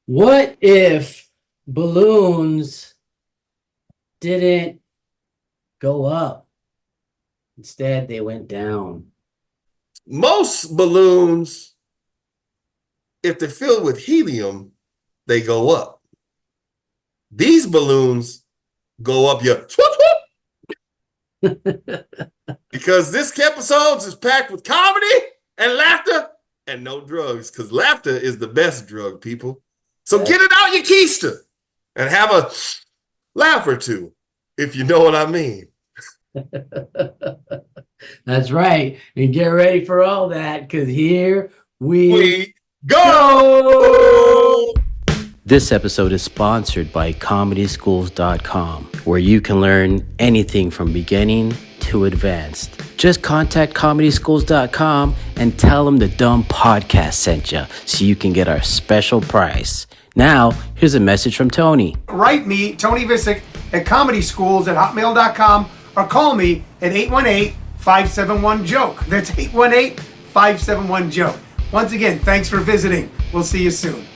What if balloons didn't go up? Instead, they went down. Most balloons, if they're filled with helium, they go up. These balloons go up your because this episode is packed with comedy and laughter and no drugs, because laughter is the best drug, people. So get it out your keister and have a laugh or two, if you know what I mean. That's right. And get ready for all that, because here we go! This episode is sponsored by ComedySchools.com, where you can learn anything from beginning to advanced. Just contact ComedySchools.com and tell them the DUM Podcast sent you, so you can get our special price. Now, here's a message from Tony. Write me, Tony Visick, at comedyschools@hotmail.com, or call me at 818-571-JOKE. That's 818-571-JOKE. Once again, thanks for visiting. We'll see you soon.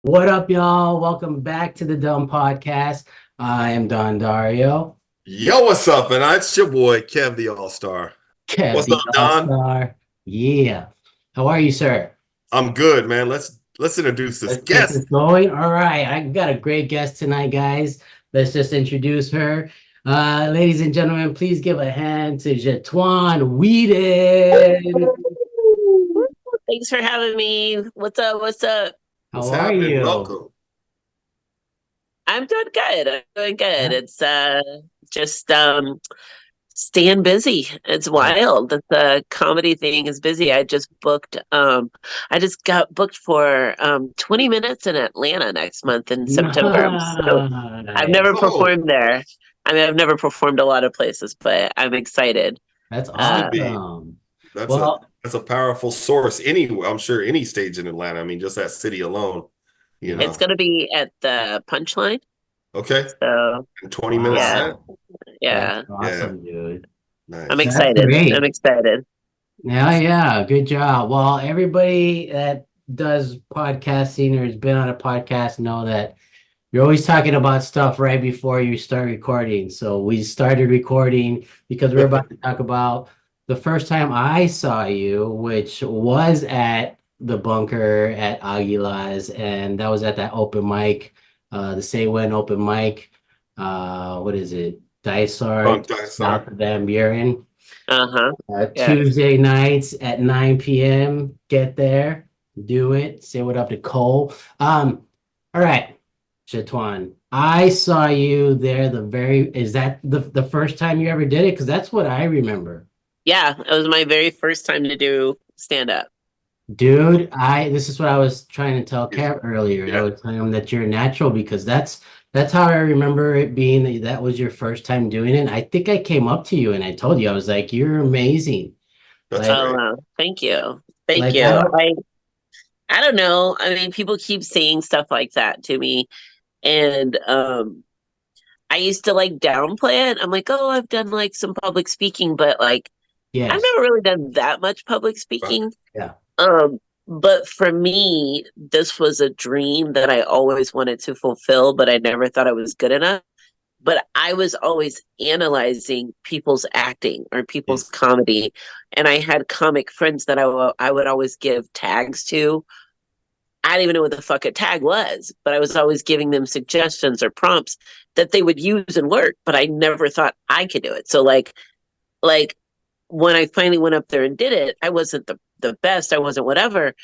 What up, y'all? Welcome back to the DUM Podcast. I am Don Dario. Yo, what's up? And it's your boy, Kev The Allstar. What's up, Don? Yeah. How are you, sir? I'm good, man. Let's introduce this guest. Get this going. All right. I got a great guest tonight, guys. Let's just introduce her. Ladies and gentlemen, please give a hand to Jetuan Whedon. Thanks for having me. What's up? How are you? Welcome. I'm doing good. It's just staying busy. It's wild. The comedy thing is busy. I just got booked for 20 minutes in Atlanta next month in September. So I've never performed there. I mean, I've never performed a lot of places, but I'm excited. That's awesome. That's a powerful source anywhere. I'm sure any stage in Atlanta. I mean, just that city alone. You know, it's going to be at the Punchline. Okay. So 20 minutes. Yeah. That's awesome, dude. Nice. I'm excited. Yeah. Good job. Well, everybody that does podcasting or has been on a podcast know that you're always talking about stuff right before you start recording. So we started recording because we're about to talk about the first time I saw you, which was at the Bunker at Aguila's, and that was at that open mic, the Say When open mic. What is it? Dysart, South of Van Buren. Tuesday nights at 9 p.m. Get there, do it. Say what up to Cole. All right, Jetuan. I saw you there. Is that the first time you ever did it? Because that's what I remember. Yeah, it was my very first time to do stand-up. Dude, this is what I was trying to tell Kev earlier. Yeah. I was telling him that you're a natural, because that's how I remember it being, that was your first time doing it. I think I came up to you and I told you, I was like, you're amazing. That's thank you. Thank you. I don't know. I mean, people keep saying stuff like that to me. And I used to downplay it. I'm like, oh, I've done some public speaking, but yes. I've never really done that much public speaking. Yeah. But for me, this was a dream that I always wanted to fulfill, but I never thought I was good enough. But I was always analyzing people's acting or people's comedy. And I had comic friends that I would always give tags to. I didn't even know what the fuck a tag was, but I was always giving them suggestions or prompts that they would use and work, but I never thought I could do it. So when I finally went up there and did it, I wasn't the best. I wasn't whatever,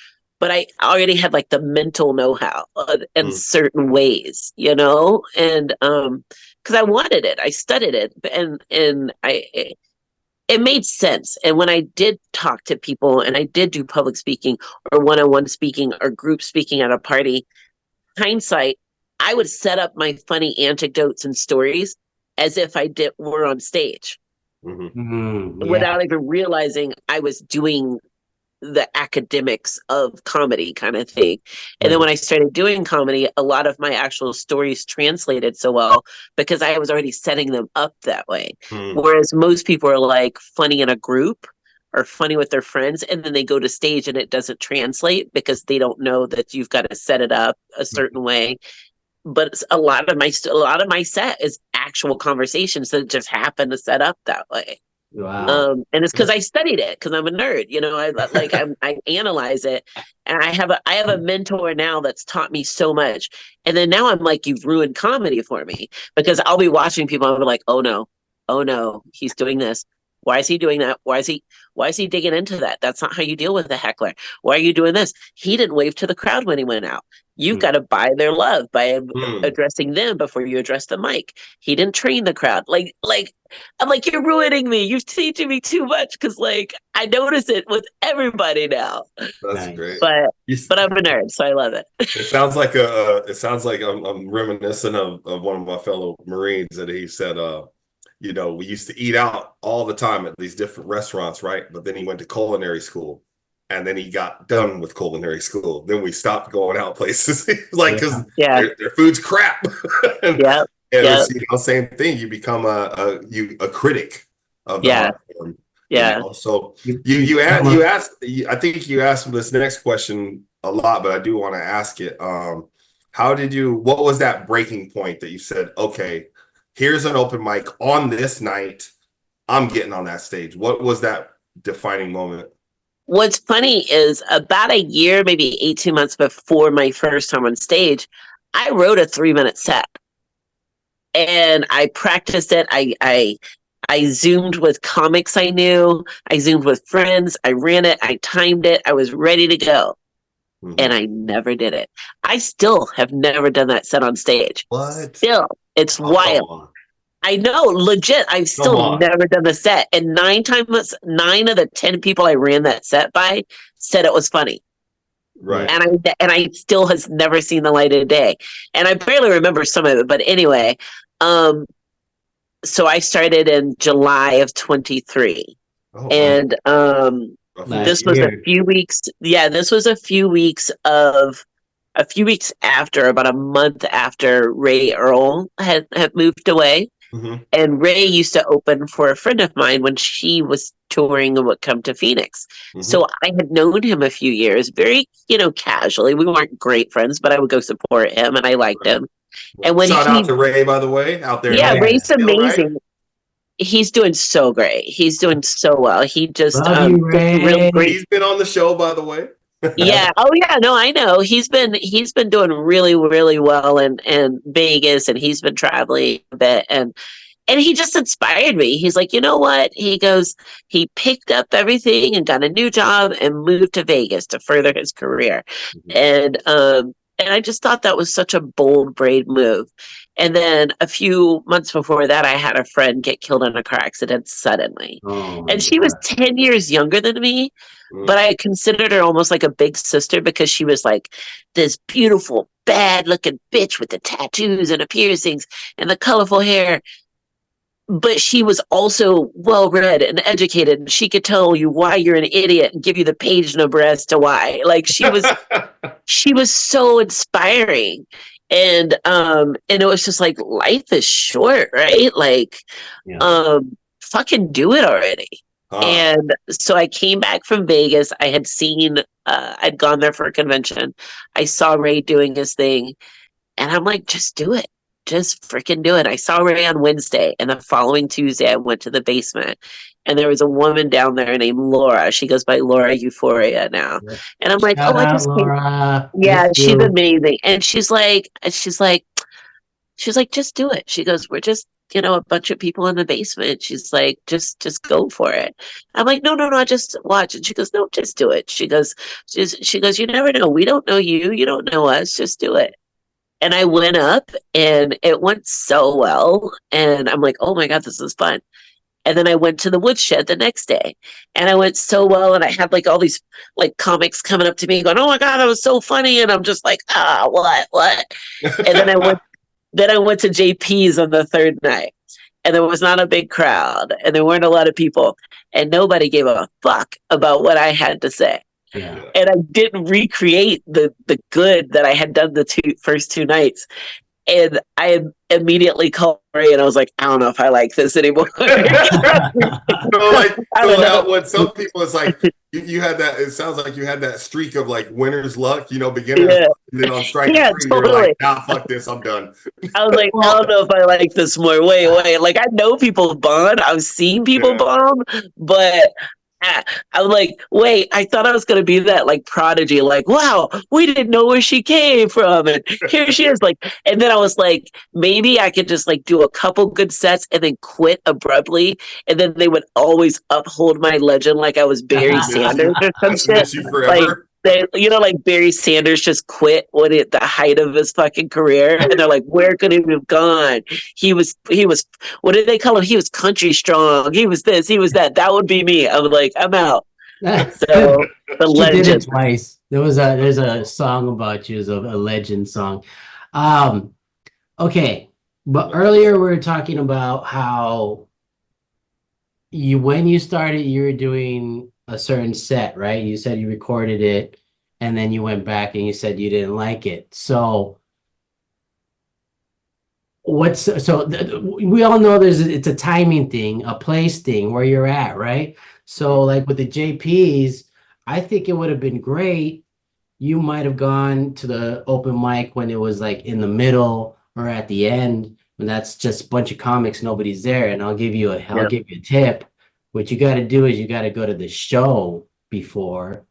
but I already had the mental know-how in certain ways, and because I wanted it, I studied it, and it made sense. And when I did talk to people and I did do public speaking or one-on-one speaking or group speaking at a party, hindsight, I would set up my funny anecdotes and stories as if were on stage without even realizing I was doing the academics of comedy kind of thing. And then when I started doing comedy, a lot of my actual stories translated so well because I was already setting them up that way. Whereas most people are like funny in a group or funny with their friends, and then they go to stage and it doesn't translate because they don't know that you've got to set it up a certain way. But a lot of my set is actual conversations that just happen to set up that way. Wow. And it's because I studied it because I'm a nerd, I analyze it, and I have a mentor now that's taught me so much. And then now I'm like, you've ruined comedy for me, because I'll be watching people and I'll be like, oh no, he's doing this. Why is he doing that? Why is he digging into that? That's not how you deal with a heckler. Why are you doing this? He didn't wave to the crowd when he went out. You've got to buy their love by addressing them before you address the mic. He didn't train the crowd. Like I'm like, you're ruining me. You're teaching me too much, because I notice it with everybody now. That's great. But I'm a nerd, so I love it. It sounds like I'm reminiscent of one of my fellow Marines that he said, we used to eat out all the time at these different restaurants, right? But then he went to culinary school, and then he got done with culinary school. Then we stopped going out places, because their food's crap. It's same thing. You become a critic of the art form. So you asked. I think you asked this next question a lot, but I do want to ask it. What was that breaking point that you said, okay, here's an open mic on this night, I'm getting on that stage? What was that defining moment? What's funny is about a year, maybe 18 months before my first time on stage, I wrote a 3-minute set. And I practiced it. I Zoomed with comics I knew. I Zoomed with friends. I ran it. I timed it. I was ready to go. And I never did it. I still have never done that set on stage. What? Still. It's wild. I know, legit. I've still never done the set. And 9 of the 10 people I ran that set by said it was funny. Right. And I still has never seen the light of day. And I barely remember some of it. But anyway, so I started in July of 23. And this was a few weeks. Yeah, this was a few weeks after, about a month after Ray Earl had moved away. And Ray used to open for a friend of mine when she was touring and would come to Phoenix. So I had known him a few years, very, casually. We weren't great friends, but I would go support him, and I liked him. And when shout out to Ray, by the way, out there. Yeah, Ray's amazing. Right? He's doing so great. He's doing so well. He just real great. He's been on the show, by the way. Yeah. Oh yeah. No, I know. He's been doing really, really well in Vegas, and he's been traveling a bit, and he just inspired me. He's like, you know what? He goes, he picked up everything and got a new job and moved to Vegas to further his career. And I just thought that was such a bold, brave move. And then a few months before that, I had a friend get killed in a car accident suddenly. And she was 10 years younger than me, but I considered her almost like a big sister, because she was like this beautiful, bad looking bitch with the tattoos and the piercings and the colorful hair. But she was also well-read and educated, and she could tell you why you're an idiot and give you the page number as to why. Like, she was so inspiring. And it was just like, life is short, right? Like, fucking do it already. And so I came back from Vegas. I had I'd gone there for a convention. I saw Ray doing his thing, and I'm like, just do it. Just freaking do it. I saw Ray on Wednesday, and the following Tuesday I went to the basement, and there was a woman down there named Laura. She goes by Laura Euphoria now. And I'm like, I just Laura. Yeah, she's amazing. And she's like, just do it. She goes, we're just, a bunch of people in the basement. She's like, just go for it. I'm like, no, just watch. And she goes, no, just do it. She goes, you never know. We don't know you. You don't know us. Just do it. And I went up, and it went so well. And I'm like, oh my God, this is fun. And then I went to the woodshed the next day, and I went so well. And I had like all these like comics coming up to me going, "Oh my God, that was so funny." And I'm just like, what? And then I went to JP's on the third night, and there was not a big crowd, and there weren't a lot of people, and nobody gave a fuck about what I had to say. Yeah. And I didn't recreate the good that I had done the first two nights. And I immediately called Ray, and I was like, I don't know if I like this anymore. When some people, it's like you had that. It sounds like you had that streak of like winner's luck, beginners, and then on strike three, totally. you're like, nah, fuck this, I'm done. I was like, I don't know if I like this more. Wait. Like, I know people bond. I've seen people bond, but I was like, wait, I thought I was going to be that like prodigy, like, wow, we didn't know where she came from. And here she is. Like, and then I was like, maybe I could just like do a couple good sets and then quit abruptly. And then they would always uphold my legend like I was Barry Sanders or some shit. Like, like Barry Sanders just quit at the height of his fucking career, and they're like, "Where could he have gone? He was. What did they call him? He was country strong. He was this. He was that. That would be me." I was like, "I'm out." So the legend. Did it twice. There's a song about you, a legend song. Okay, but earlier we were talking about how when you started, you were doing a certain set, right? You said you recorded it and then you went back and you said you didn't like it. So we all know it's a timing thing, a place thing, where you're at, right? So like with the JPs, I think it would have been great. You might have gone to the open mic when it was like in the middle or at the end, when that's just a bunch of comics, nobody's there, and I'll give you a tip. What you got to do is you got to go to the show before.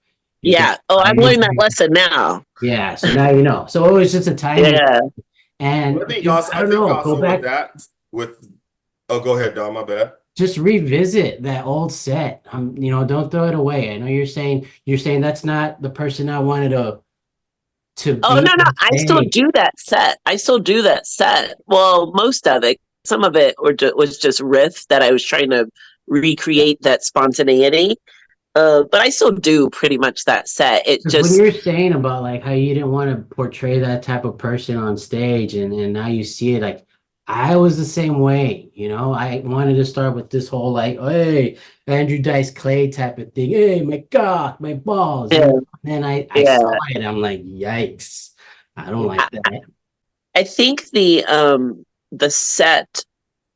I'm learning that lesson now. Yeah, so now you know. So it was just a timing. Yeah. And I think also go back with go ahead, Dom, my bad. Just revisit that old set. Don't throw it away. I know you're saying that's not the person I wanted to Oh, no. I still do that set. Well, most of it. Some of it was just riff that I was trying to recreate that spontaneity. But I still do pretty much that set. It just when you're saying about like how you didn't want to portray that type of person on stage, and now you see it, like I was the same way. I wanted to start with this whole like, hey, Andrew Dice Clay type of thing. Hey, my cock, my balls. Yeah. And then I saw it. I'm like, yikes! I don't like that. I think the set.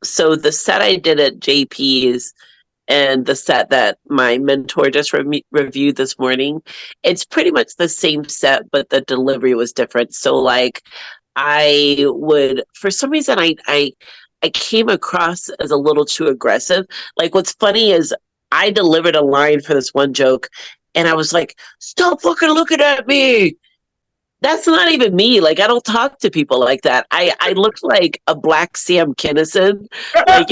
So the set I did at JP's and the set that my mentor just reviewed this morning, it's pretty much the same set, but the delivery was different. So like I would, for some reason, I came across as a little too aggressive. Like what's funny is I delivered a line for this one joke and I was like, stop fucking looking at me. That's not even me. Like, I don't talk to people like that. I looked like a black Sam Kinison. Like,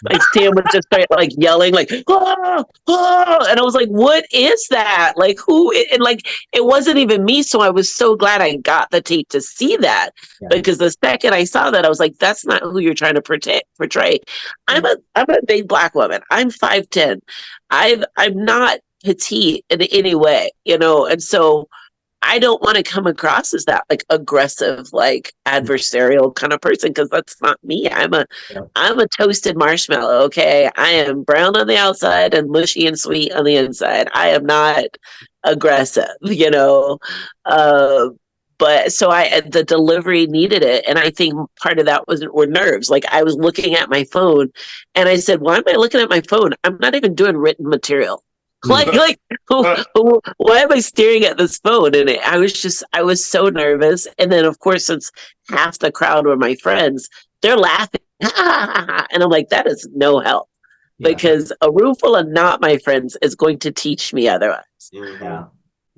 like Sam would just start like yelling, like, oh, oh. And I was like, what is that? Like, who? And like, it wasn't even me. So I was so glad I got the tape to see that. Yeah. Because the second I saw that, I was like, that's not who you're trying to portray. I'm a big black woman. I'm 5'10". I'm not petite in any way, and so I don't want to come across as that like aggressive, like adversarial kind of person, because that's not me. I'm a toasted marshmallow. Okay, I am brown on the outside and mushy and sweet on the inside. I am not aggressive, But so the delivery needed it, and I think part of that were nerves. Like I was looking at my phone, and I said, "Why am I looking at my phone? I'm not even doing written material." Like, why am I staring at this phone? And I was so nervous. And then, of course, since half the crowd were my friends, they're laughing. And I'm like, that is no help, because a room full of not my friends is going to teach me otherwise. Mm-hmm. Yeah.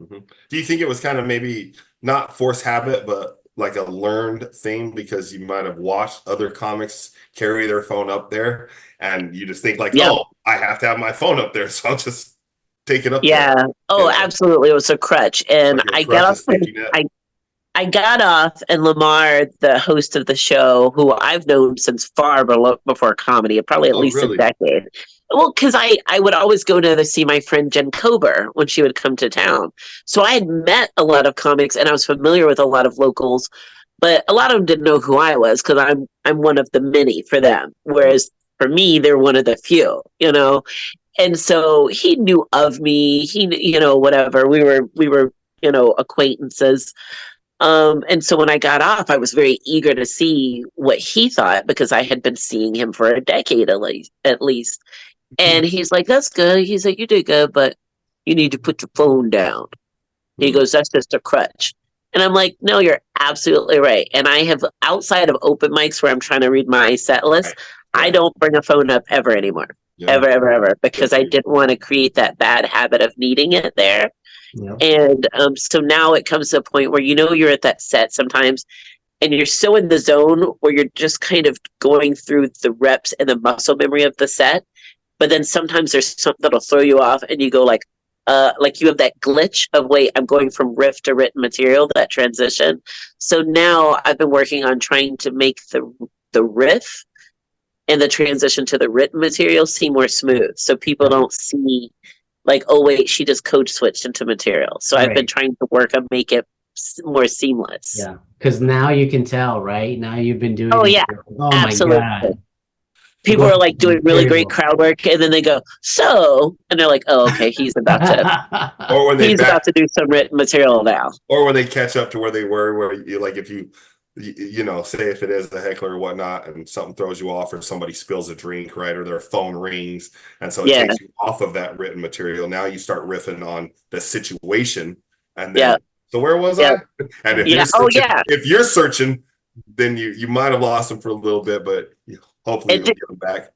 Mm-hmm. Do you think it was kind of maybe not force habit, but like a learned thing, because you might have watched other comics carry their phone up there and you just think like, oh, I have to have my phone up there, so I'll just take it up there. Oh, absolutely. It was a crutch. And like I got off I got off, and Lamar, the host of the show, who I've known since far before comedy, probably at least really? a decade. Well, because I would always go to see my friend Jen Kober when she would come to town. So I had met a lot of comics, and I was familiar with a lot of locals, but a lot of them didn't know who I was because I'm one of the many for them. Whereas for me, they're one of the few, you know. And so he knew of me. He, you know, whatever. We were, you know, acquaintances. And so when I got off, I was very eager to see what he thought because I had been seeing him for a decade at least. And he's like, "That's good." He's like, "You did good, but you need to put your phone down." He goes, "That's just a crutch." And I'm like, "No, you're absolutely right." And I have, outside of open mics where I'm trying to read my set list, I don't bring a phone up ever anymore. Yeah. Ever, because I didn't want to create that bad habit of needing it there. Yeah. And so now it comes to a point where, you know, you're at that set sometimes and you're so in the zone where you're just kind of going through the reps and the muscle memory of the set. But then sometimes there's something that'll throw you off and you go like you have that glitch of, wait, I'm going from riff to written material, that transition. So now I've been working on trying to make the riff and the transition to the written material seem more smooth. So people don't see like, oh wait, she just code switched into material. So I've been trying to work on make it more seamless. Yeah, because now you can tell, right? Now you've been doing. Oh it yeah, oh absolutely. My God. People are like doing really great crowd work, and then they go, "So," and they're like, "Oh, okay, he's about to." Or when he's about to do some written material now. Or when they catch up to where they were, where you like, if you know, say if it is a heckler or whatnot, and something throws you off, or somebody spills a drink, right, or their phone rings, and so it takes you off of that written material. Now you start riffing on the situation, and then so where was I? And if you're searching, if you're searching, then you might have lost them for a little bit, but hopefully you'll get them back.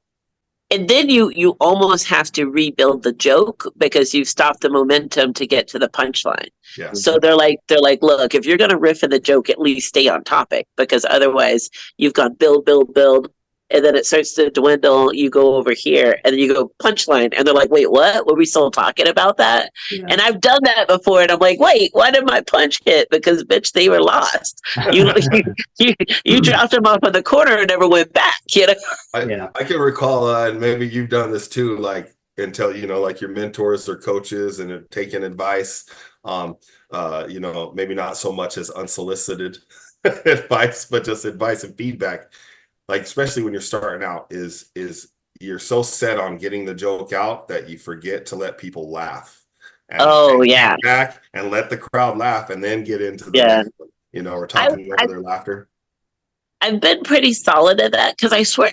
And then you almost have to rebuild the joke because you've stopped the momentum to get to the punchline. Yeah. So they're like, look, if you're gonna riff in the joke, at least stay on topic, because otherwise you've gone build, and then it starts to dwindle. You go over here and then you go punchline, and they're like, wait, what? Were we still talking about that? Yeah. And I've done that before, and I'm like, wait, why did my punch hit? Because bitch, they were lost. You dropped them off in the corner and never went back. You know. I can recall, and maybe you've done this too, like until you know, like your mentors or coaches and taking advice. You know, maybe not so much as unsolicited advice, but just advice and feedback. Like, especially when you're starting out, is you're so set on getting the joke out that you forget to let people laugh. And back and let the crowd laugh, and then get into the you know, or talking over their laughter. I've been pretty solid at that because I swear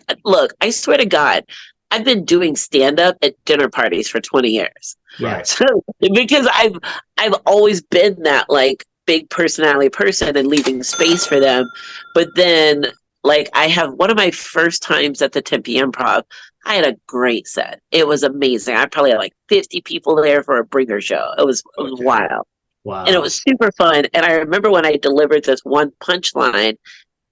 to God, I've been doing stand up at dinner parties for 20 years. Right. So, because I've always been that like big personality person and leaving space for them, but then. Like, I have one of my first times at the Tempe Improv, I had a great set. It was amazing. I probably had like 50 people there for a bringer show. It was wild. Wow. And it was super fun. And I remember when I delivered this one punchline,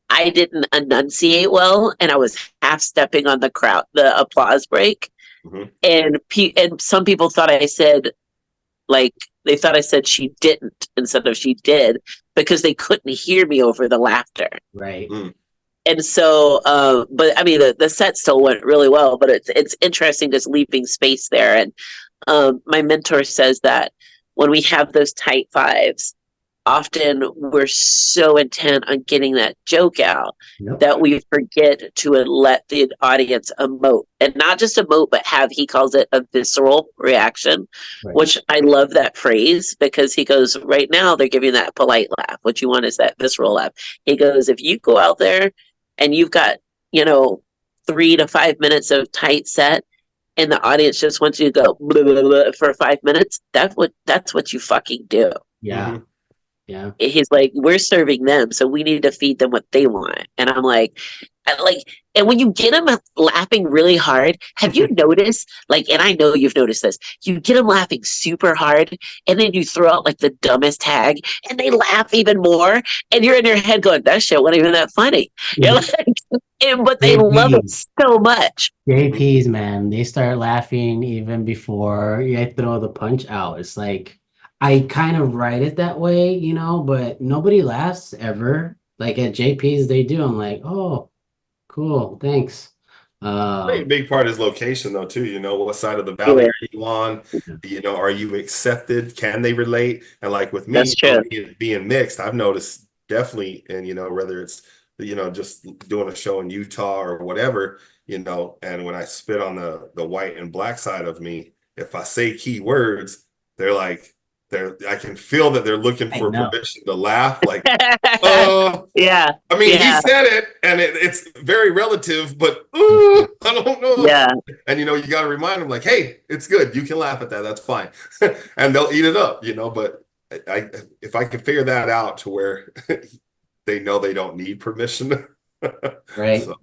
I didn't enunciate well, and I was half stepping on the applause break. Mm-hmm. And some people thought I said, like, they thought I said she didn't instead of she did, because they couldn't hear me over the laughter. Right. Mm. And so, but I mean, the set still went really well, but it's interesting just leaving space there. And my mentor says that when we have those tight fives, often we're so intent on getting that joke out that we forget to let the audience emote, and not just emote, but he calls it a visceral reaction, which I love that phrase, because he goes, right now they're giving that polite laugh. What you want is that visceral laugh. He goes, if you go out there and you've got, 3 to 5 minutes of tight set, and the audience just wants you to go blah, blah, blah, for 5 minutes, that's what you fucking do. Yeah. Mm-hmm. Yeah. He's like, we're serving them, so we need to feed them what they want. And I'm like, and when you get them laughing really hard, have you noticed, like, and I know you've noticed this, you get them laughing super hard, and then you throw out like the dumbest tag, and they laugh even more, and you're in your head going, that shit wasn't even that funny. You're like, but they love it so much. JPs, man, they start laughing even before I throw the punch out. It's like, I kind of write it that way, you know, but nobody laughs ever. Like at JP's, they do. I'm like, oh, cool, thanks. I think a big part is location, though, too. You know, what side of the Yeah, valley are you on? You know, are you accepted? Can they relate? And like with me, that's you know, true. being mixed, I've noticed definitely, and you know, whether it's just doing a show in Utah or whatever, you know, and when I spit on the white and black side of me, if I say key words, they're like, I can feel that they're looking I for know. permission to laugh, like, uh. Yeah, I mean, he yeah, said it, and it's very relative, but I don't know. yeah. And you know, you got to remind them, like, hey, it's good. You can laugh at that. That's fine, and they'll eat it up. You know, but if I can figure that out to where they know they don't need permission, Right. so,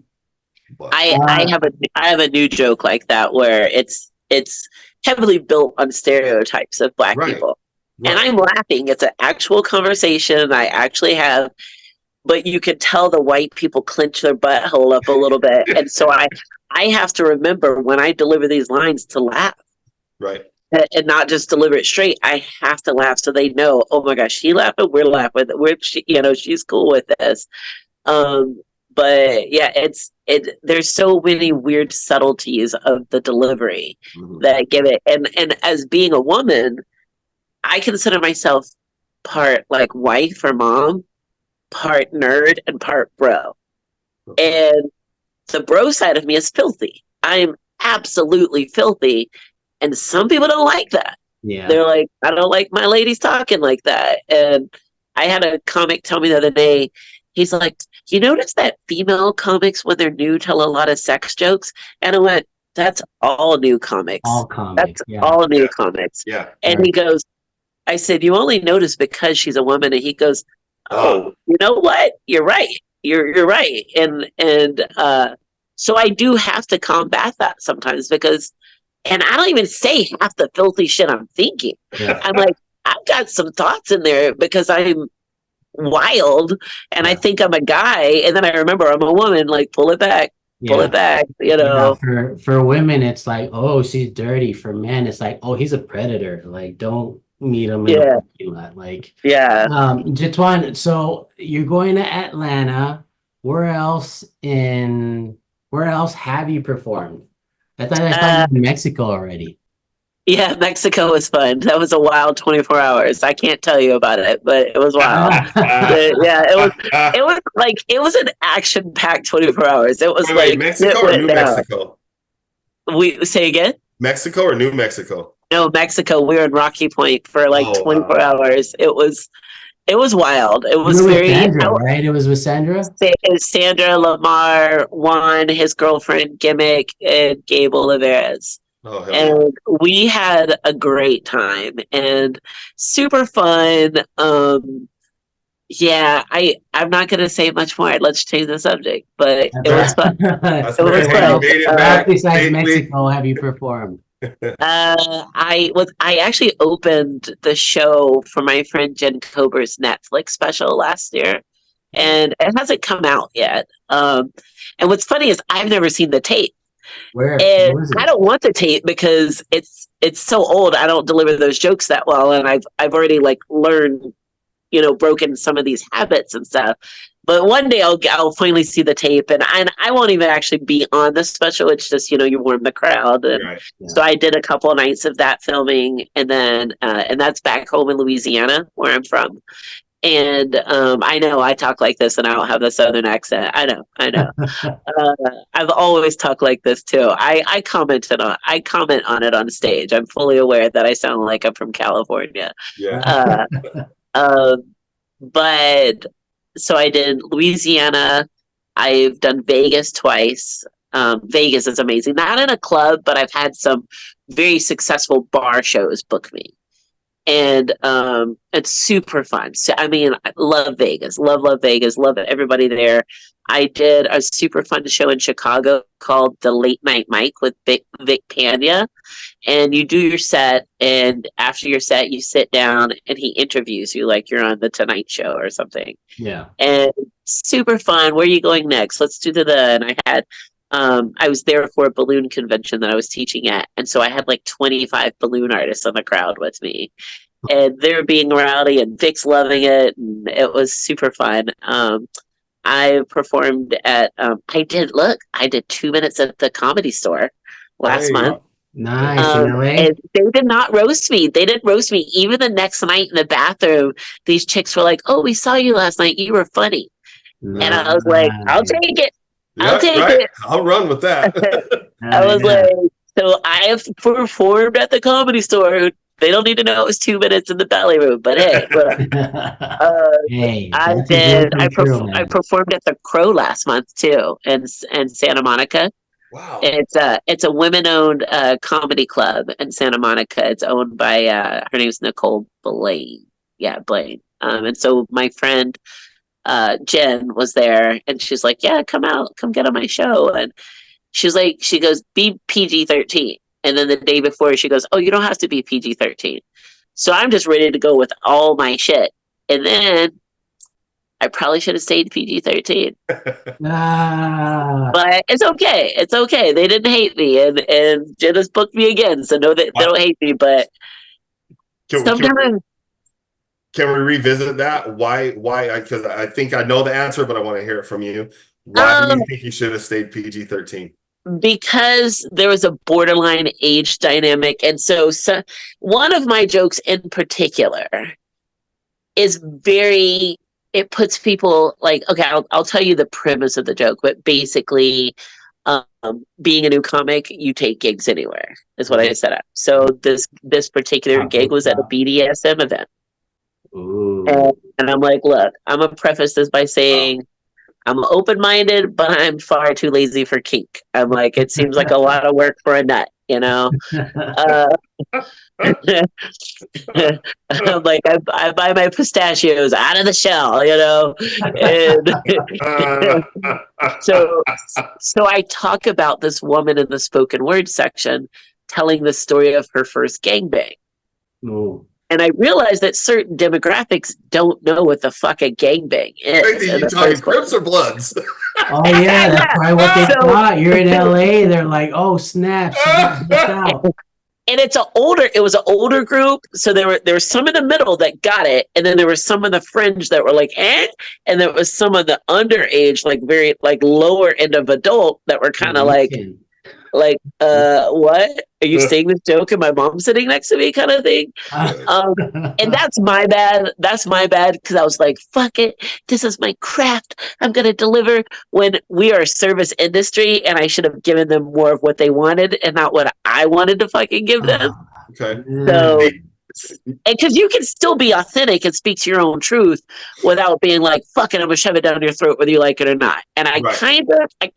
but I have a new joke like that where it's heavily built on stereotypes of black right, people. And right, I'm laughing. It's an actual conversation I actually have, but you can tell the white people clench their butthole up a little bit. And so I have to remember when I deliver these lines to laugh right. and not just deliver it straight. I have to laugh so they know, oh my gosh, she laughing, we're laughing, she's cool with this. Um, but yeah, there's so many weird subtleties of the delivery Mhm. that give it. And as being a woman, I consider myself part like wife or mom, part nerd, and part bro. And the bro side of me is filthy. I'm absolutely filthy. And some people don't like that. Yeah. They're like, I don't like my ladies talking like that. And I had a comic tell me the other day, he's like, you notice that female comics, when they're new, tell a lot of sex jokes? And I went, that's all new comics. All That's comics. Yeah. all new Yeah. comics. Yeah. And Right. he goes, I said, you only notice because she's a woman. And he goes, Ah, oh, you know what? You're right. You're right. And so I do have to combat that sometimes because, and I don't even say half the filthy shit I'm thinking. Yeah. I'm like, I've got some thoughts in there because I'm wild and I Yeah. think I'm a guy, and then I remember I'm a woman. Like, pull it back, pull Yeah. it back. You Yeah. know, For women, it's like, oh, she's dirty. For men, it's like, oh, he's a predator. Like, don't meet him in a yeah, parking lot. Like, yeah. Jetuan, so you're going to Atlanta. Where else have you performed? I thought you Uh, were in Mexico already. yeah, Mexico was fun. That was a wild 24 hours. I can't tell you about it, but it was wild. Yeah, it was an action packed 24 hours. It was wait, like Mexico it or went New down. Mexico? We say again? Mexico or New Mexico? No, Mexico. We were in Rocky Point for like Oh, 24 wow. hours. It was wild. It You was were with very Sandra, right? It was with Sandra? Sandra Lamar, Juan, his girlfriend Gimmick, and Gable Olivares. Oh, hell yeah. And we had a great time and super fun. Yeah, I'm not gonna say much more. Let's change the subject, but it was fun. That's It was great. Hey, fun. you made it Where back besides safely. Mexico have you performed? I actually opened the show for my friend Jen Kober's Netflix special last year, and it hasn't come out yet. And what's funny is I've never seen the tape, Where and was I it? don't want the tape because it's so old. I don't deliver those jokes that well, and I've already like learned, broken some of these habits and stuff. But one day I'll finally see the tape, and I won't even actually be on the special. It's just you warm the crowd, and Right. so I did a couple of nights of that filming, and then and that's back home in Louisiana where I'm from. And I know I talk like this, and I don't have the southern accent. I know. I've always talked like this too. I comment on it on stage. I'm fully aware that I sound like I'm from California. Yeah. Uh, but so I did Louisiana. I've done Vegas twice. Vegas is amazing. Not in a club, but I've had some very successful bar shows book me. And it's super fun. So I mean, I love Vegas. Love Vegas. Love everybody there. I did a super fun show in Chicago called The Late Night Mike with Vic Pania. And you do your set, and after your set, you sit down and he interviews you like you're on the Tonight Show or something. Yeah. And super fun. Where are you going next? Let's do and I was there for a balloon convention that I was teaching at. And so I had like 25 balloon artists in the crowd with me. and they're being rowdy, and Vic's loving it, and it was super fun. I performed at I did 2 minutes at the Comedy Store last Hey. month. Nice. In LA? And they did not roast me. They didn't roast me. Even the next night in the bathroom, these chicks were like, "Oh, we saw you last night. You were funny." And I was like, "I'll take it. I'll take it." I'll run with that. I was like, so I have performed at the Comedy Store. They don't need to know it was 2 minutes in the belly room, but hey, hey, I did. I performed at the Crow last month too, in Santa Monica. Wow. It's a women-owned comedy club in Santa Monica. It's owned by her name's Nicole Blaine. Yeah, Blaine. And so my friend Jen was there, and she's like, "Yeah, come out, come get on my show." And she's like, she goes, "Be PG-13." And then the day before, she goes, "Oh, you don't have to be PG-13." So I'm just ready to go with all my shit. And then I probably should have stayed PG-13. But it's okay. It's okay. They didn't hate me, and Jenna's booked me again, so no, they don't hate me. But sometimes. Can we revisit that? Why? Because I think I know the answer, but I want to hear it from you. Why do you think you should have stayed PG-13? Because there was a borderline age dynamic. And so one of my jokes in particular is it puts people like, okay, I'll tell you the premise of the joke, but basically being a new comic, you take gigs anywhere is what I set up. So this particular gig was at a BDSM event. And I'm like, look, I'm gonna preface this by saying I'm open-minded, but I'm far too lazy for kink. I'm like, it seems like a lot of work for a nut, you know? I'm like, I buy my pistachios out of the shell, you know? And so I talk about this woman in the spoken word section telling the story of her first gangbang. And I realized that certain demographics don't know what the fuck a gangbang is. You talking Crips or Bloods? Oh yeah, that's probably what they thought. You're in LA. They're like, "Oh snap!" And it was an older group, so there were some in the middle that got it, and then there were some in the fringe that were like, and there was some of the underage, like very like lower end of adult that were kind of like, what? Are you saying this joke and my mom's sitting next to me kind of thing? And that's my bad. That's my bad because I was like, fuck it. This is my craft. I'm going to deliver when we are a service industry, and I should have given them more of what they wanted and not what I wanted to fucking give them. Okay. So, and because you can still be authentic and speak to your own truth without being like, fuck it, I'm going to shove it down your throat whether you like it or not. And I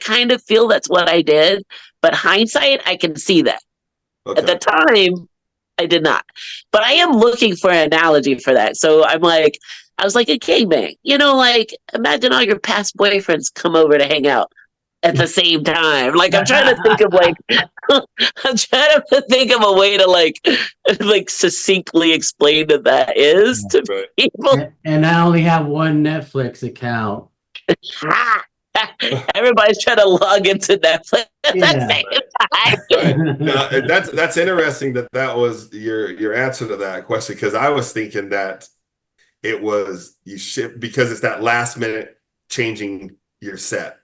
kind of feel that's what I did. But hindsight, I can see that. Okay. At the time, I did not. But I am looking for an analogy for that. So I was like a gangbang. You know, like imagine all your past boyfriends come over to hang out at the same time. Like I'm trying to think of a way to like succinctly explain what that is to people. And I only have one Netflix account. Everybody's trying to log into Netflix at the same time. That's interesting that was your answer to that question, because I was thinking that it was because it's that last minute changing your set.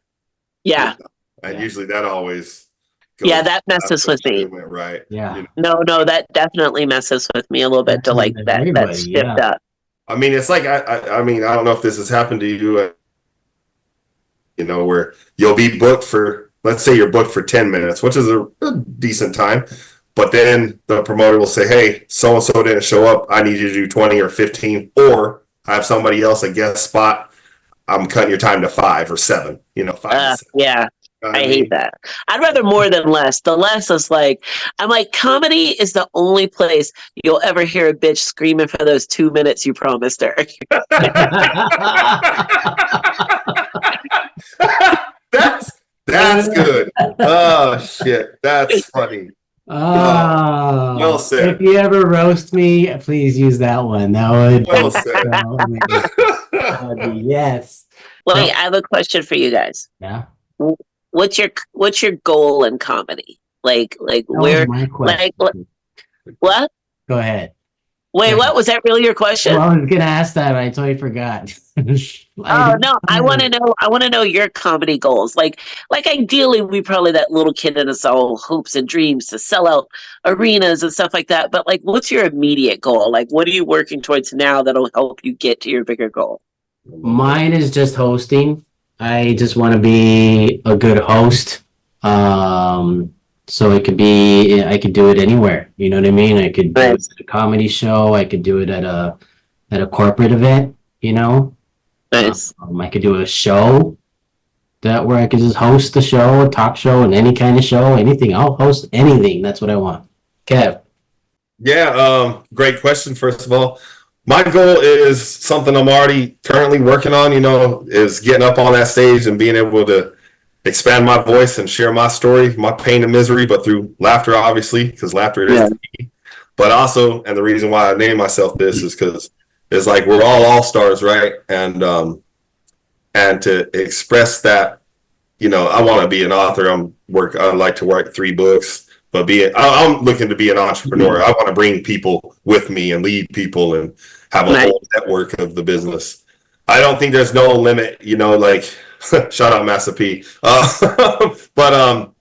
Yeah. And usually that always that messes with me. Right. Yeah. You know? No, that definitely messes with me a little bit to like that shift up. I mean, it's like I mean, I don't know if this has happened to you. You know, where you'll be booked for, let's say you're booked for 10 minutes, which is a decent time. But then the promoter will say, hey, so-and-so didn't show up. I need you to do 20 or 15. Or I have somebody else, a guest spot. I'm cutting your time to 5 or 7. You know, 5 to 7. Yeah. I hate that. I'd rather more than less. The less is like, I'm like, comedy is the only place you'll ever hear a bitch screaming for those 2 minutes you promised her. That's good. Oh shit, that's funny. Well said. If you ever roast me, please use that one. That would well said. That would be yes. Well, I have a question for you guys. Yeah. What's your goal in comedy? Like where? Like what? Go ahead. Wait, what was that really your question? Well, I was gonna ask that, but I totally forgot. Oh no, I want to know. I want to know your comedy goals. Like ideally, we probably that little kid in us all hopes and dreams to sell out arenas and stuff like that. But like, what's your immediate goal? Like, what are you working towards now that'll help you get to your bigger goal? Mine is just hosting. I just want to be a good host. So I could do it anywhere. You know what I mean? I could do it Nice. at a comedy show. I could do it at a corporate event, you know. Nice. I could do a show where I could just host the show, a talk show, and any kind of show, anything. I'll host anything. That's what I want. Kev. Yeah, great question. First of all, my goal is something I'm already currently working on, is getting up on that stage and being able to expand my voice and share my story, my pain and misery, but through laughter, obviously, because laughter is the key. But also, and the reason why I named myself this is because it's like we're all stars, right? And to express that, I want to be an author. I like to write 3 books, but I'm looking to be an entrepreneur. I want to bring people with me and lead people and have a whole network of the business. I don't think there's no limit, like shout out Massa P. But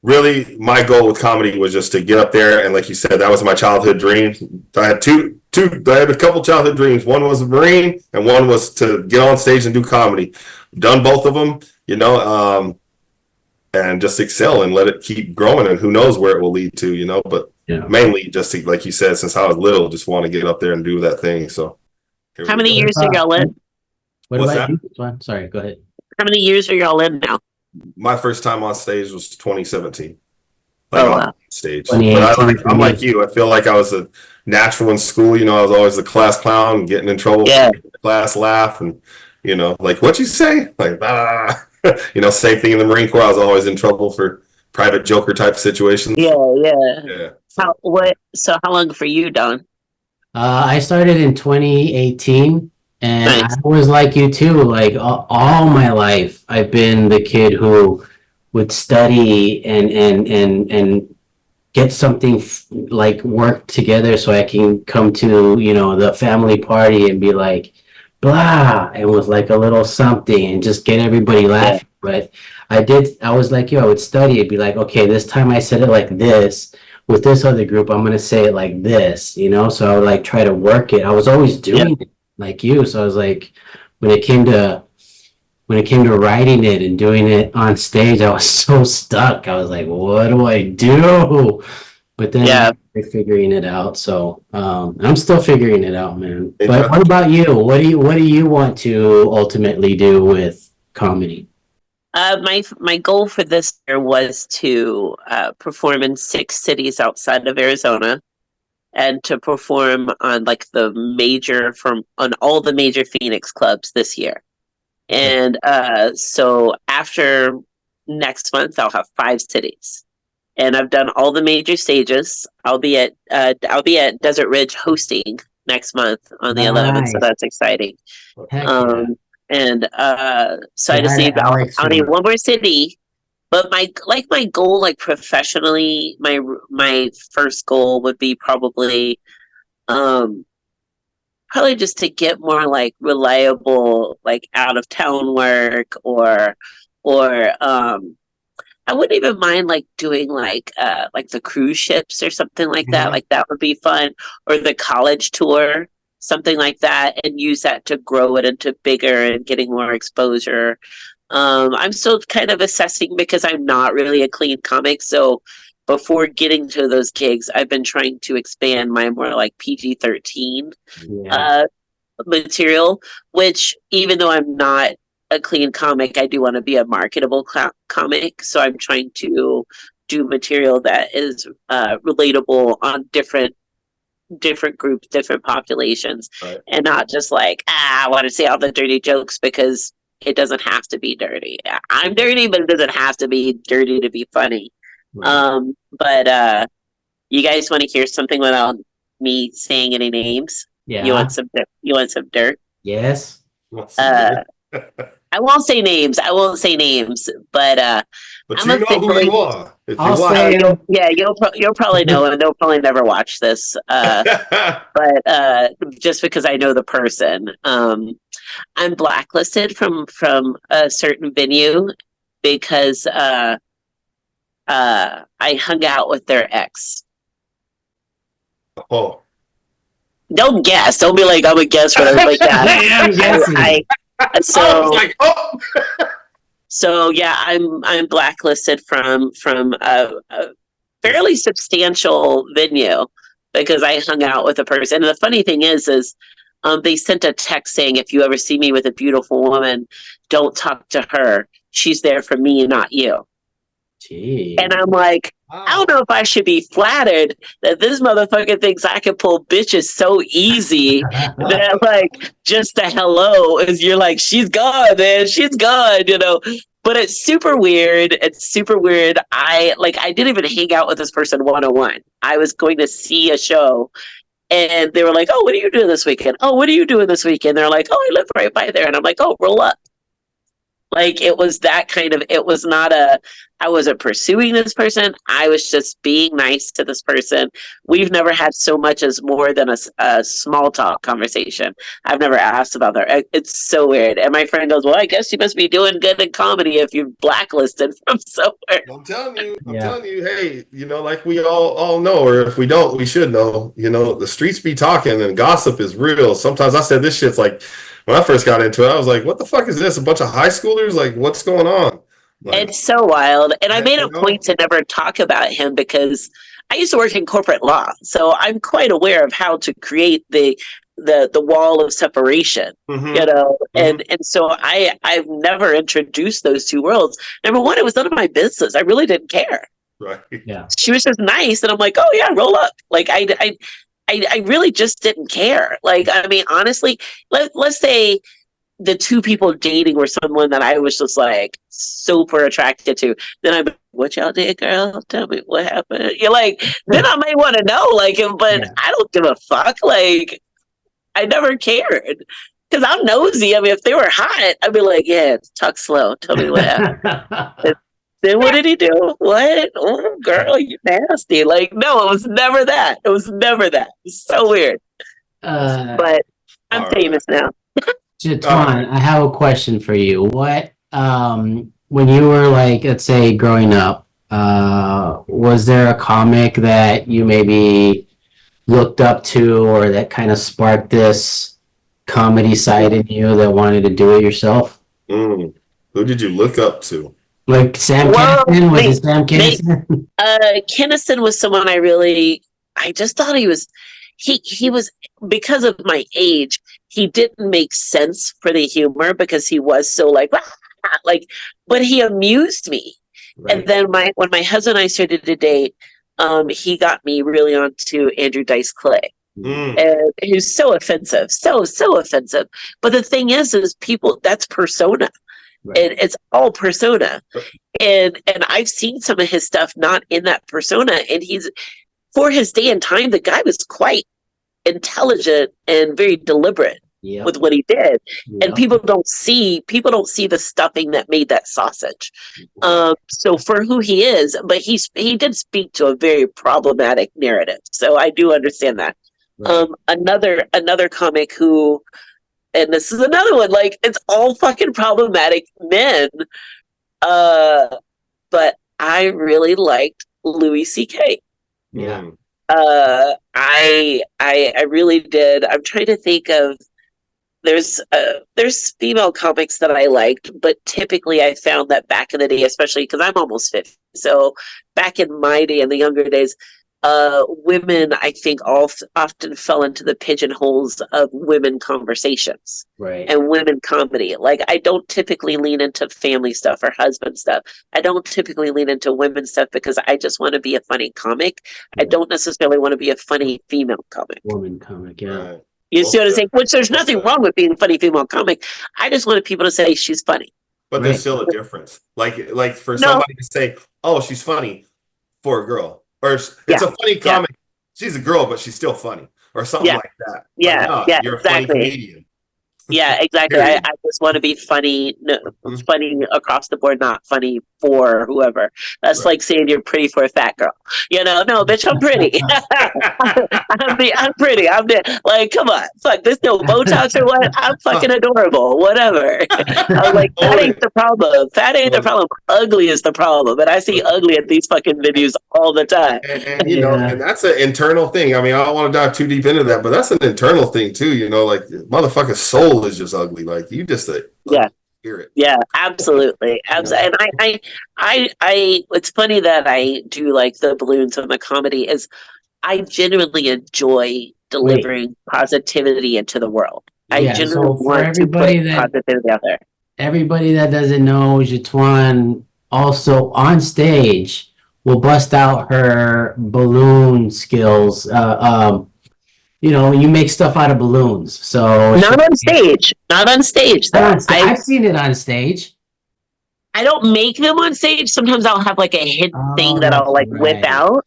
really my goal with comedy was just to get up there, and like you said, that was my childhood dream. I had I had a couple childhood dreams. One was a Marine and one was to get on stage and do comedy. Done both of them, and just excel and let it keep growing, and who knows where it will lead to, but mainly just to, like you said, since I was little, just want to get up there and do that thing. So how many years are y'all in? What about you? Sorry, go ahead. How many years are y'all in now? My first time on stage was 2017. Wow. Stage. But I'm like you. I feel like I was a natural in school. I was always the class clown, getting in trouble for making the class laugh, and like, what you say? Like, same thing in the Marine Corps. I was always in trouble for private joker type situations. Yeah. So how long for you, Don? I started in 2018. And Nice. I was like you too. Like all my life, I've been the kid who would study and get something like work together so I can come to the family party and be like blah, and with like a little something and just get everybody laughing. But I was like you. I would study. It'd be like, okay, this time I said it like this. With this other group, I'm gonna say it like this. So I would like try to work it. I was always doing it. Like you, so I was like, when it came to writing it and doing it on stage, I was so stuck. I was like, what do I do? But then I'm figuring it out. So I'm still figuring it out, man. But what about you? What do you want to ultimately do with comedy? My goal for this year was to perform in 6 cities outside of Arizona, and to perform on on all the major Phoenix clubs this year. And so after next month, I'll have 5 cities, and I've done all the major stages. I'll be at Desert Ridge hosting next month on the 11th, so that's exciting. And so I just need I'll need one more city. But my goal, like professionally, my first goal would be probably just to get more like reliable, like out of town work, or I wouldn't even mind like doing like the cruise ships or something like that. Like that would be fun, or the college tour, something like that, and use that to grow it into bigger and getting more exposure. I'm still kind of assessing because I'm not really a clean comic. So before getting to those gigs, I've been trying to expand my more like PG-13 material, which even though I'm not a clean comic, I do want to be a marketable comic. So I'm trying to do material that is relatable on different groups, different populations, and not just like, I want to say all the dirty jokes, because it doesn't have to be dirty. I'm dirty, but it doesn't have to be dirty to be funny. But you guys want to hear something without me saying any names? Yeah. You want some dirt? Yes. I won't say names. I won't say names, but But I'm you know who you are. If you I'll watch. say you'll probably know, and they'll probably never watch this. But just because I know the person, I'm blacklisted from a certain venue because I hung out with their ex. Oh. Don't guess. Don't be like I'm a guest, whatever. Like yeah, I'm guessing. I I was so like, oh. so yeah, I'm blacklisted from a fairly substantial venue because I hung out with a person. And the funny thing is they sent a text saying, if you ever see me with a beautiful woman, don't talk to her. She's there for me, not you. Gee. And I'm like, I don't know if I should be flattered that this motherfucker thinks I can pull bitches so easy that like just a hello is you're like, she's gone, man. She's gone, you know. But it's super weird. It's super weird. I didn't even hang out with this person one-on-one. I was going to see a show and they were like, oh, what are you doing this weekend? Oh, what are you doing this weekend? They're like, oh, I live right by there. And I'm like, oh, roll up. Like it was that kind of, it was not I wasn't pursuing this person. I was just being nice to this person. We've never had so much as more than a small talk conversation. I've never asked about her. It's so weird. And my friend goes, well, I guess you must be doing good in comedy if you're blacklisted from somewhere. I'm telling you, hey, you know, like we all know, or if we don't, we should know, you know, the streets be talking and gossip is real. Sometimes I said this shit's like, when I first got into it, I was like, what the fuck is this? A bunch of high schoolers? Like, what's going on? Like, it's so wild. And I made a point to never talk about him because I used to work in corporate law. So I'm quite aware of how to create the wall of separation, you know? And so I've never introduced those two worlds. Number one, it was none of my business. I really didn't care. Right. Yeah. She was just nice. And I'm like, oh yeah, roll up. Like I really just didn't care. Like, I mean, honestly, let's say the two people dating were someone that I was just like super attracted to. Then I'm, what y'all did, girl? Tell me what happened. You're like, then I may want to know, like, but I don't give a fuck. Like, I never cared because I'm nosy. I mean, if they were hot, I'd be like, yeah, talk slow. Tell me what happened. Then what did he do? What? Oh, girl, you nasty. Like, no, it was never that. It was never that. It's so weird. But I'm famous now. Jetuan, I have a question for you. What, when you were like, let's say growing up, was there a comic that you maybe looked up to or that kind of sparked this comedy side in you that wanted to do it yourself? Who did you look up to? Like Sam Kinison? Was it Sam Kinison? Kinison was someone I just thought he was, because of my age, he didn't make sense for the humor because he was so like, but he amused me. Right. And then when my husband and I started to date, he got me really onto Andrew Dice Clay. And he's so offensive, so offensive. But the thing is people, that's persona. Right. And it's all persona. And I've seen some of his stuff not in that persona. And for his day and time, the guy was quite intelligent and very deliberate with what he did. And people don't see the stuffing that made that sausage. So for who he is, but he did speak to a very problematic narrative. So I do understand that. Right. Another comic who, and this is another one, like it's all fucking problematic men. But I really liked Louis C.K. Yeah. I really did. I'm trying to think of, there's female comics that I liked, but typically I found that back in the day, especially because I'm almost 50. So back in my day, in the younger days, women, I think, often fell into the pigeonholes of women conversations, right, and women comedy. Like, I don't typically lean into family stuff or husband stuff. I don't typically lean into women stuff because I just want to be a funny comic. I don't necessarily want to be a funny female comic. Woman comic, yeah. You see what I'm saying? Which there's nothing wrong with being a funny female comic. I just wanted people to say she's funny. But there's still a difference. Like for somebody to say, "Oh, she's funny," for a girl. Or it's a funny comic. Yeah. She's a girl, but she's still funny, or something like that. Yeah, like, no, you're a funny comedian. Yeah, exactly. Period. I just want to be funny, Mhm. funny across the board, not funny for whoever. That's Right. like saying you're pretty for a fat girl. No, bitch, I'm pretty. I'm pretty. Like, come on, fuck. There's no Botox or what. I'm fucking adorable. Whatever. I'm like, that Own ain't it. the problem. Fat ain't the problem. Ugly is the problem. And I see ugly at these fucking videos all the time. And Yeah. and that's an internal thing. I mean, I don't want to dive too deep into that, but that's an internal thing too. Like motherfucking soul is just ugly. Like you just Yeah. hear it. Yeah, absolutely. And it's funny that I do like the balloons and the comedy is I genuinely enjoy delivering positivity into the world. I Yeah, genuinely so for want to put positivity out there. everybody that doesn't know, Jetuan also on stage will bust out her balloon skills. You make stuff out of balloons. So Not on stage. Not on stage though. I've seen it on stage. I don't make them on stage. Sometimes I'll have like a hidden thing that I'll like whip out.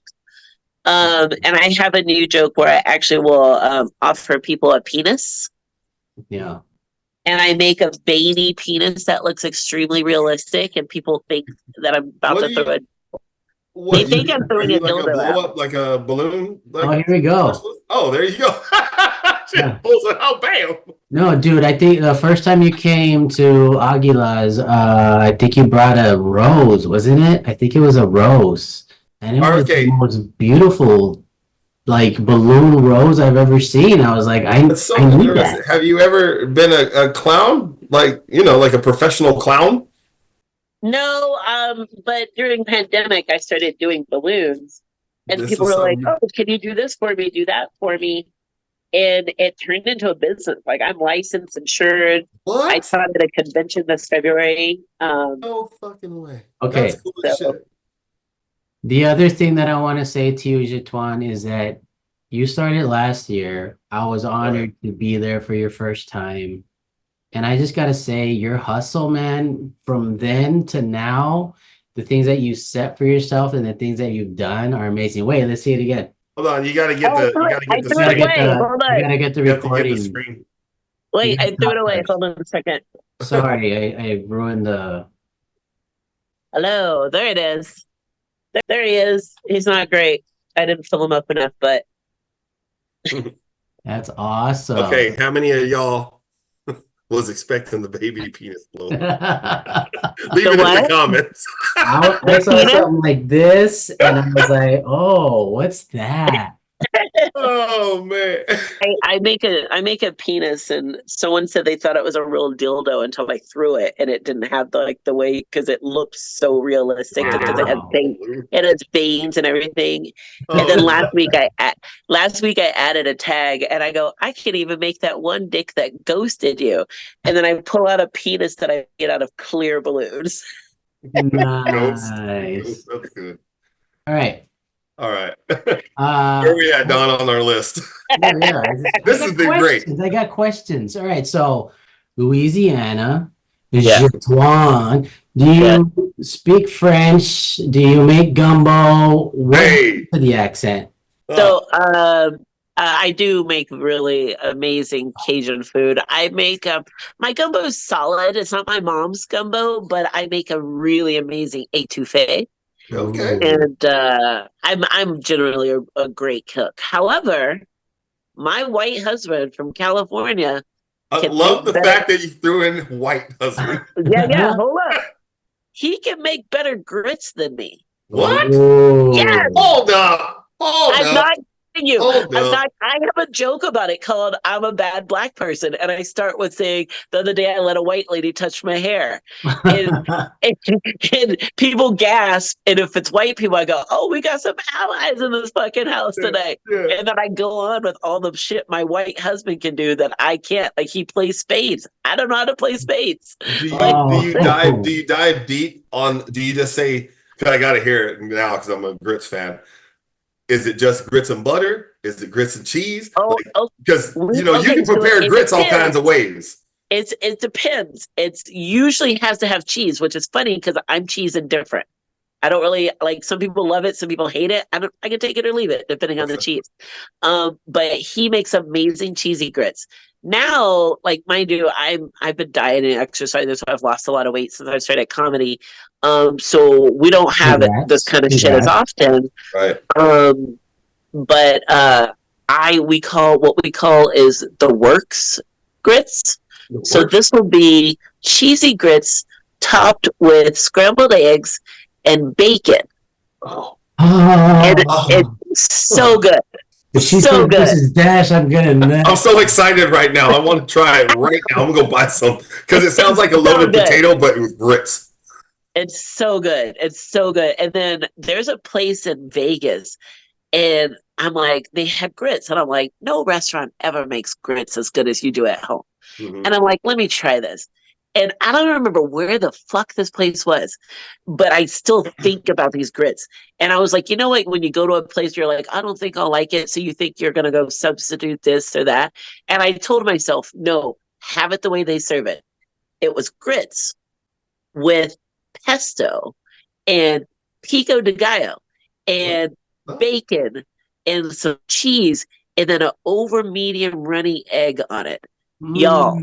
And I have a new joke where I actually will offer people a penis. Yeah. And I make a veiny penis that looks extremely realistic, and people think that I'm about to throw it. They think I'm throwing a dildo blow out. up like a balloon. Oh, here we go. Oh, there you go. Yeah. Oh, bam. No, dude, I think the first time you came to Aguila's, I think you brought a rose, wasn't it? I think it was a rose. And it was the most beautiful, like, balloon rose I've ever seen. I was like, I need that. Have you ever been a clown? Like a professional clown? No, but during pandemic, I started doing balloons, and people were like, "Oh, can you do this for me? Do that for me?" And it turned into a business. Like I'm licensed, insured. What? I taught at a convention this February. No fucking way. Okay. That's cool as shit. The other thing that I want to say to you, Jetuan, is that you started last year. I was honored to be there for your first time. And I just got to say, your hustle, man, from then to now, the things that you set for yourself and the things that you've done are amazing. Wait, let's see it again. Hold on, you gotta get the recording. Wait, I threw it away. Hold on a second. Sorry, I ruined the. Hello, there it is. There he is. He's not great. I didn't fill him up enough, but that's awesome. Okay, how many of y'all was expecting the baby penis blow? Leave it in the comments. I saw something like this, and I was like, "Oh, what's that?" Oh man! I make a penis, and someone said they thought it was a real dildo until I threw it, and it didn't have the way because it looked so realistic because it has veins and everything. And then last week I added a tag, and I go, I can't even make that one dick that ghosted you, and then I pull out a penis that I get out of clear balloons. Nice. That's good. All right. Where we at, Don, on our list? Yeah. This has been great. I got questions. All right. So, Louisiana, Jetuan. Do you speak French? Do you make gumbo? What's the accent? So, I do make really amazing Cajun food. I make my gumbo is solid. It's not my mom's gumbo, but I make a really amazing étouffée. Okay. And I'm generally a great cook. However, my white husband from California. I love the fact that you threw in white husband. Yeah. Hold up. He can make better grits than me. What? Yeah. Hold up. I'm not kidding you. I have a joke about it called "I'm a bad black person," and I start with saying, "The other day I let a white lady touch my hair," and people gasp. And if it's white people, I go, "Oh, we got some allies in this fucking house today." Yeah. And then I go on with all the shit my white husband can do that I can't. Like he plays spades. I don't know how to play spades. Do you dive deep on? Do you just say? Cause I gotta hear it now because I'm a grits fan. Is it just grits and butter? Is it grits and cheese? Because you can prepare grits all kinds of ways. It depends. It usually has to have cheese, which is funny because I'm cheese indifferent. I don't really like. Some people love it, some people hate it. I can take it or leave it depending on the cheese. But he makes amazing cheesy grits. Now, like mind you, I've been dieting and exercising, so I've lost a lot of weight since I started comedy. So we don't have this kind of shit as often. Right. But we call what we call is the works grits. So this will be cheesy grits topped with scrambled eggs and bacon. And it's so good. So good. This is Dash. I'm so excited right now. I want to try it right now. I'm gonna go buy some because it sounds like a loaded potato, but with grits. It's so good. It's so good. And then there's a place in Vegas, and I'm like, they had grits, and I'm like, no restaurant ever makes grits as good as you do at home. Mm-hmm. And I'm like, let me try this. And I don't remember where the fuck this place was, but I still think about these grits. And I was like, you know what? When you go to a place, you're like, I don't think I'll like it. So you think you're going to go substitute this or that. And I told myself, no, have it the way they serve it. It was grits with pesto and pico de gallo and bacon and some cheese and then an over medium runny egg on it. Y'all,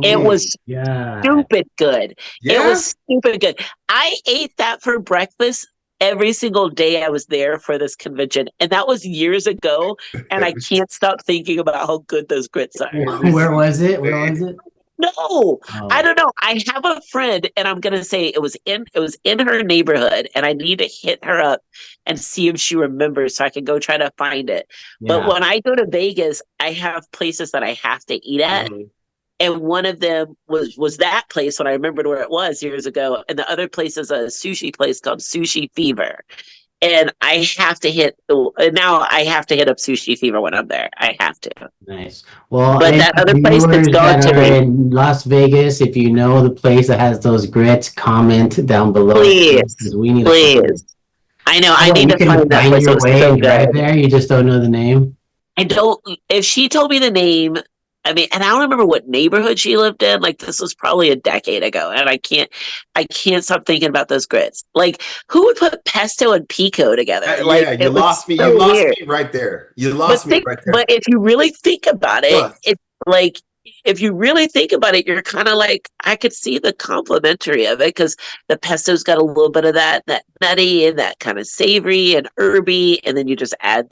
it was stupid good. Yeah? It was stupid good. I ate that for breakfast every single day I was there for this convention, and that was years ago. And I can't stop thinking about how good those grits are. Where was it? No, I don't know. I have a friend, and I'm gonna say it was in her neighborhood, and I need to hit her up and see if she remembers so I can go try to find it. Yeah. But when I go to Vegas, I have places that I have to eat at. Mm-hmm. And one of them was that place when I remembered where it was years ago. And the other place is a sushi place called Sushi Fever. And I have to hit up Sushi Fever when I'm there. I have to. Nice. Well, but that other place that's gone to me in Las Vegas, if you know the place that has those grits, comment down below. Please. I know. I need to find that place. Your way so and drive there. You just don't know the name. I don't. If she told me the name, I mean, and I don't remember what neighborhood she lived in. Like this was probably a decade ago, and I can't stop thinking about those grits. Like who would put pesto and pico together? Like you lost me. You lost me right there. You lost me right there. But if you really think about it, it's like. If you really think about it, you're kind of like, I could see the complimentary of it because the pesto's got a little bit of that nutty and that kind of savory and herby, and then you just add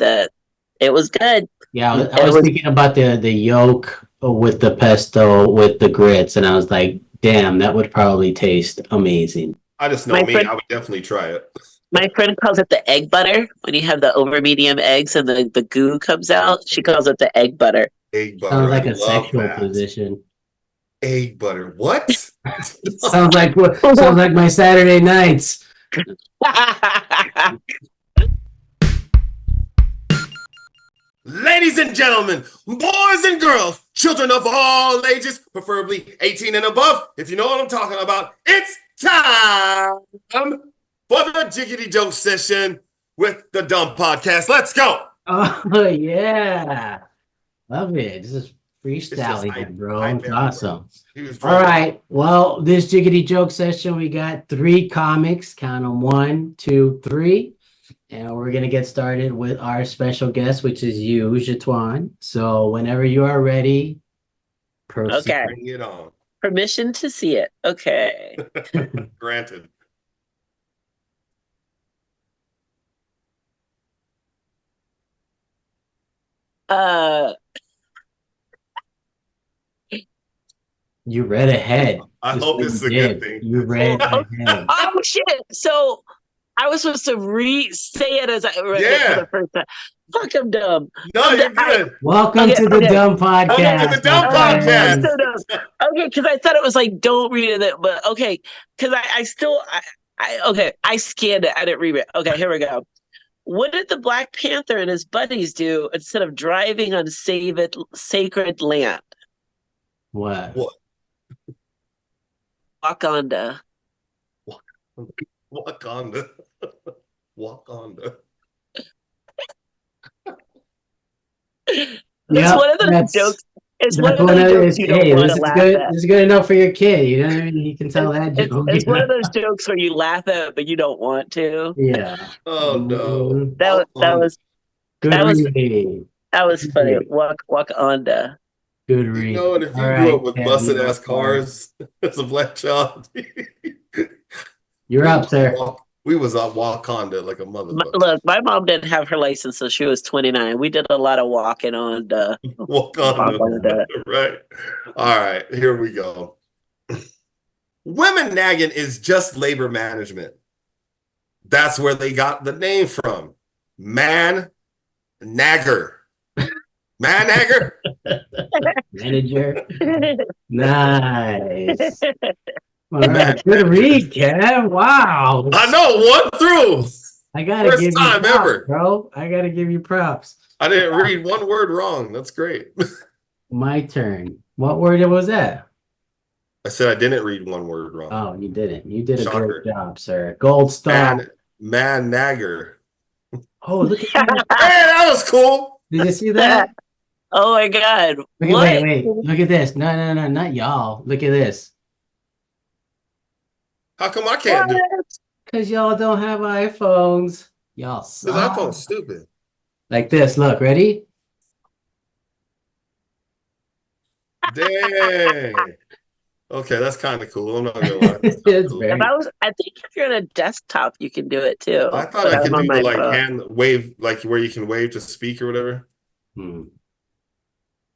it was good. Yeah, I was thinking about the yolk with the pesto with the grits, and I was like, damn, that would probably taste amazing. I just know I would definitely try it. My friend calls it the egg butter when you have the over medium eggs and the goo comes out. She calls it the egg butter. Egg butter. Sounds like a sexual position. Egg butter. What? sounds like my Saturday nights. Ladies and gentlemen, boys and girls, children of all ages, preferably 18 and above, if you know what I'm talking about, it's time for the Jiggity Joke session with the DUM Podcast. Let's go. Oh, yeah. Love it. This is freestyling, bro. It's awesome. All right. Well, this Jiggity Joke session, we got 3 comics. Count them 1, 2, 3. And we're going to get started with our special guest, which is you, Jetuan. So whenever you are ready, proceed. Okay. Bring it on. Permission to see it. Okay. Granted. You read ahead. I hope this is a good thing. You read ahead. Oh shit! So I was supposed to say it as I read it for the first time. Fuck, I'm dumb. No, you're good. Welcome to the DUM Podcast. Welcome to the DUM Podcast. Okay, because I thought it was like don't read it, but okay, because I scanned it. I didn't read it. Okay, here we go. What did the Black Panther and his buddies do instead of driving on sacred land? What? Wakanda. Wakanda. Wakanda. That's one of the jokes. It's one That's of one those of jokes those. you don't Hey, want this to is laugh good. at. This is good enough for your kid. You know what I mean? You can tell that joke. It's one of those jokes where you laugh at, but you don't want to. Yeah. Oh no. Mhm. That On was Good that was read. that was Good funny. read. Walk on the. Good you read. know, and if All you grew up right, with Kev the busted ass Allstar. cars as a black child, You're up, sir. we was on Wakanda like a motherfucker. Look, my mom didn't have her license until she was 29. We did a lot of walking on the. Wakanda, right? All right, here we go. Women nagging is just labor management. That's where they got the name from. Man nagger. Man nagger. Manager. Nice. All Man right. Good nagger. read, Kev. Wow. I know, 1 through. I gotta First give you time props, ever. bro. I gotta give you props. I didn't read one word wrong. That's great. My turn. What word was that? I said I didn't read one word wrong. Oh, you didn't. You did a Shocker. great job, sir. Gold star. Man nagger. Oh, look at that. Hey, that was cool. Did you see that? Oh my God! Wait, What? wait. Look at this. No, not y'all. Look at this. How come I can't do it? Because y'all don't have iPhones. Y'all Because suck. iPhone's stupid. Like this. Look, ready? Dang. Okay, that's kind of cool. I'm not gonna lie. That's kinda It's cool. very. I think if you're on a desktop, you can do it too. I thought But I could I'm on do my the like phone. hand wave, like where you can wave to speak or whatever. Hmm.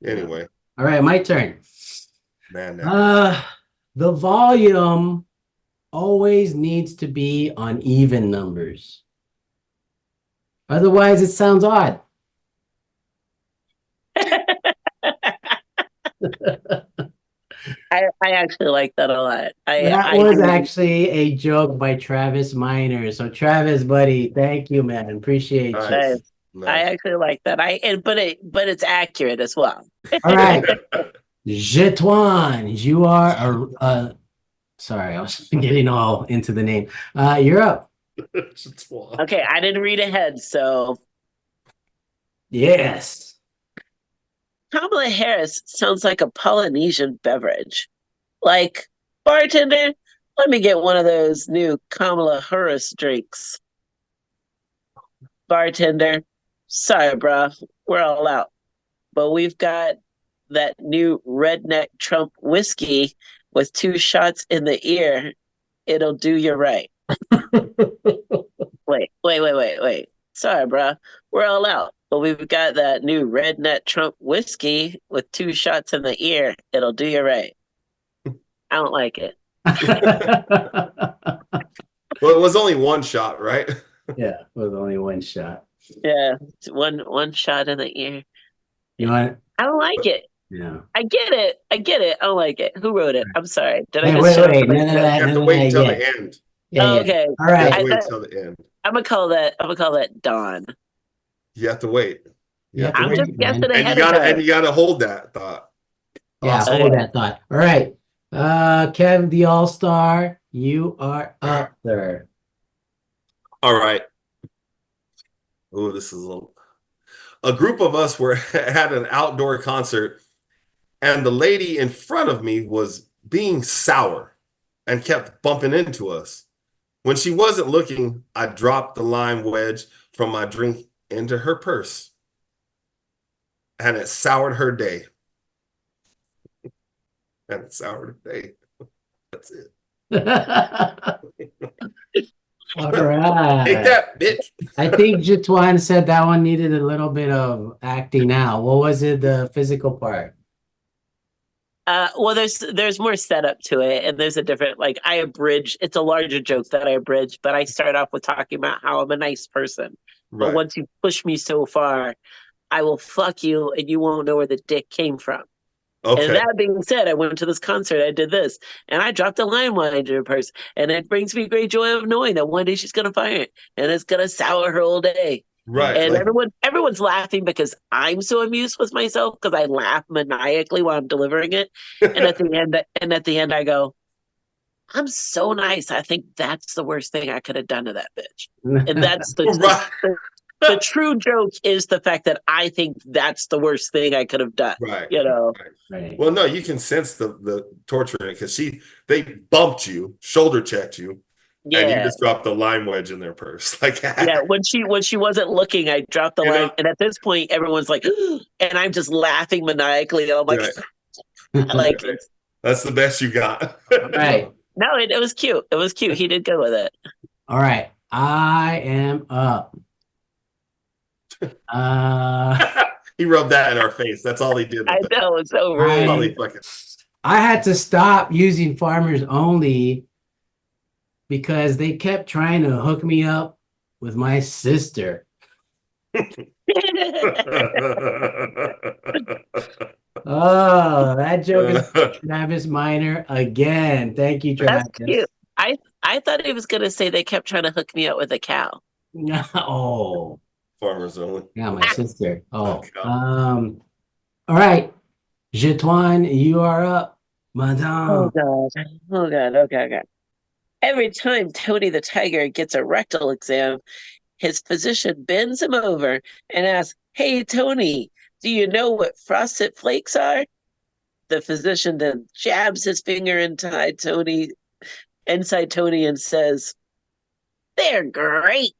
Anyway, All right, my turn. man, now. The volume always needs to be on even numbers. Otherwise, it sounds odd. I actually like that a lot. That I was do. actually a joke by Travis Minor. So, Travis, buddy, thank you, man. Appreciate you. Nice. I actually like that. But it's accurate as well. All right. Jetuan, you are sorry, I was getting all into the name. You're up. Okay, I didn't read ahead, so Yes. Kamala Harris sounds like a Polynesian beverage. Like, bartender, let me get one of those new Kamala Harris drinks. Bartender, sorry, bro, we're all out. But we've got that new redneck Trump whiskey with 2 shots in the ear. It'll do you right. Wait. Sorry, bro. We're all out. But we've got that new redneck Trump whiskey with 2 shots in the ear. It'll do you right. I don't like it. Well, it was only 1 shot, right? Yeah, with only 1 shot. Yeah, it's one shot in the ear. You want? I don't like it. Yeah. I get it. I don't like it. Who wrote it? I'm sorry. Did I Wait, just wait, wait. None of that. You have None to of wait that until yet. the end. Yeah, yeah. Okay. All You have right. to wait till the end. I'm gonna call that Dawn. You have to wait. You have to I'm wait, just man. guessing And ahead you of gotta time. and you gotta hold that thought. Yeah, Awesome. hold that thought. All right. Kev the Allstar, you are up, sir. All right. Oh, this is a group of us were at an outdoor concert, and the lady in front of me was being sour and kept bumping into us. When she wasn't looking, I dropped the lime wedge from my drink into her purse, and it soured her day. And it soured her day. That's it. All right. Take that, bitch. I think Jetuan said that one needed a little bit of acting out. What was it, the physical part? Well, there's more setup to it, and there's a different I abridge. It's a larger joke that I abridge, but I start off with talking about how I'm a nice person. But Right. once you push me so far, I will fuck you, and you won't know where the dick came from. Okay. And that being said, I went to this concert, I did this, and I dropped a lime wine into her purse, and it brings me great joy of knowing that one day she's gonna find it, and it's gonna sour her whole day. Right. And Like, everyone's laughing because I'm so amused with myself because I laugh maniacally while I'm delivering it. And at the end, I go, "I'm so nice. I think that's the worst thing I could have done to that bitch." And that's the right. the true joke is the fact that I think that's the worst thing I could have done. Right. You know. Right. Well, no, you can sense the torture in it because they bumped you, shoulder checked you, and you Yeah. just dropped the lime wedge in their purse. Like, Yeah, when she wasn't looking, I dropped the You line, know? and at this point, everyone's like, and I'm just laughing maniacally. And I'm like, like, that's the best you got. Right. no, it was cute. It was cute. He did good with it. All right. I am up. He rubbed that in our face. That's all he did. With I that. know it's so Right. rude. All he fucking. I had to stop using Farmers Only because they kept trying to hook me up with my sister. Oh, that joke is Travis Minor again. Thank you, Travis. That's cute. I thought he was gonna say they kept trying to hook me up with a cow. Oh, Farmers only. yeah, my sister. Oh, Okay. all right. Jetuan, you are up, madame. Oh god. Oh god. Okay. Every time Tony the Tiger gets a rectal exam, his physician bends him over and asks, "Hey, Tony, do you know what frosted flakes are?" The physician then jabs his finger inside Tony and says, "They're great."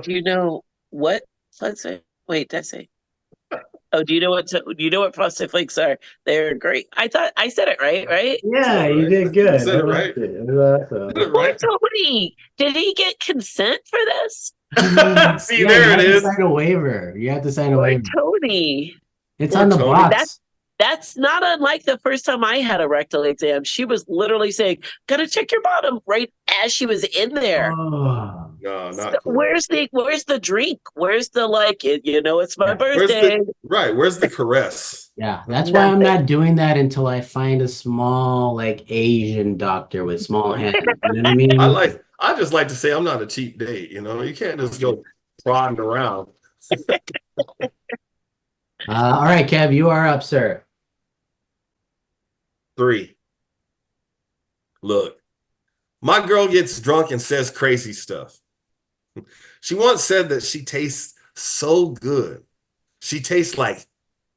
Do you know what? Let's say. Wait, did I say? Oh, do you know what frosted flakes are? They're great. I thought I said it right, right? Yeah, you right. did good. You said it I liked right. It was awesome. Did it right. Tony, did he get consent for this? See, Yeah, there you it have to is. sign a waiver. You have to sign a Boy, waiver. Tony. It's Poor on the Tony. box. That's not unlike the first time I had a rectal exam. She was literally saying, "Gotta check your bottom," right as she was in there. Oh. No, So not cool. where's the drink? Where's the like? It's my Yeah. birthday. Where's the caress? Yeah, that's why I'm not doing that until I find a small, like, Asian doctor with small hands. You know what I mean? I just like to say I'm not a cheap date. You know, you can't just go prodding around. All right, Kev, you are up, sir. 3. Look, my girl gets drunk and says crazy stuff. She once said that she tastes so good. She tastes like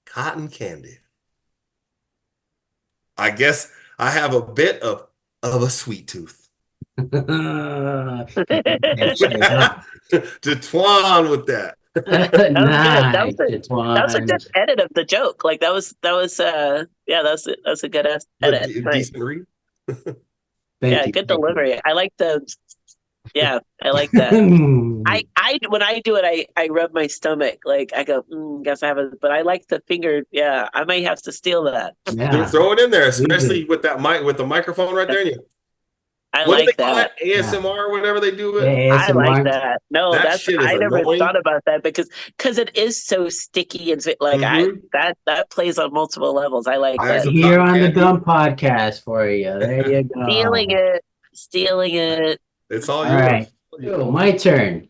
cotton candy. I guess I have a bit of a sweet tooth. Nice. To twine with that. Nice, That was a good edit of the joke. Like that's a good edit. A Nice. decent read. Thank you. Good delivery. I like that. I when I do it, I rub my stomach. Like I go, guess I have but I like the finger. Yeah, I might have to steal that. Yeah. Throw it in there, especially with that mic, with the microphone right there. I What do like they call that. it? ASMR or whatever they do it. Yeah, I like ASMR. that. No, That shit is I never annoying. thought about that because it is so sticky and like that plays on multiple levels. I like Bags that. of Here cotton on the candy. DUM podcast for you. There you go. Stealing it. It's all All yours. right. So, my turn.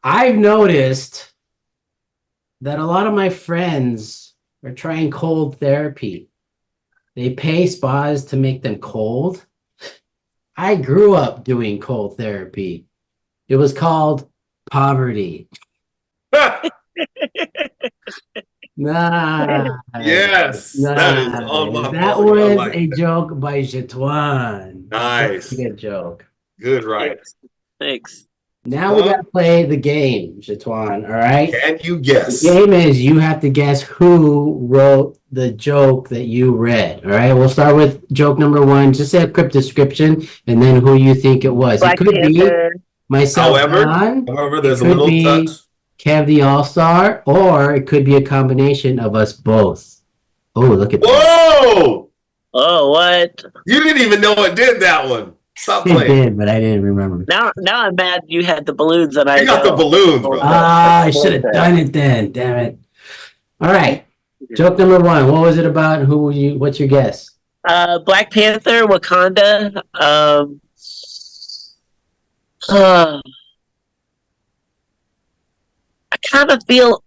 I've noticed that a lot of my friends are trying cold therapy. They pay spas to make them cold. I grew up doing cold therapy. It was called poverty. Nice. Yes, that is on my That phone. I was like a that. joke by Jetuan. Nice. Good joke. Good, right? Thanks. Now we gotta play the game, Jetuan. All right. Can you The guess? game is you have to guess who wrote the joke that you read. All right. We'll start with joke number 1. Just say a quick description and then who you think it was. Black It could Panther. be myself, Don. However, there's a could little be touch. Kev the Allstar, or it could be a combination of us both. Oh, look at that. Whoa! Oh, what? You didn't even know it did that one. Stop It playing. did, but I didn't remember. Now I'm mad you had the balloons and I You got the don't. balloons, bro. I should have done it then. Damn it. All right. Joke number 1. What was it about? What's your guess? Black Panther, Wakanda. I kind of feel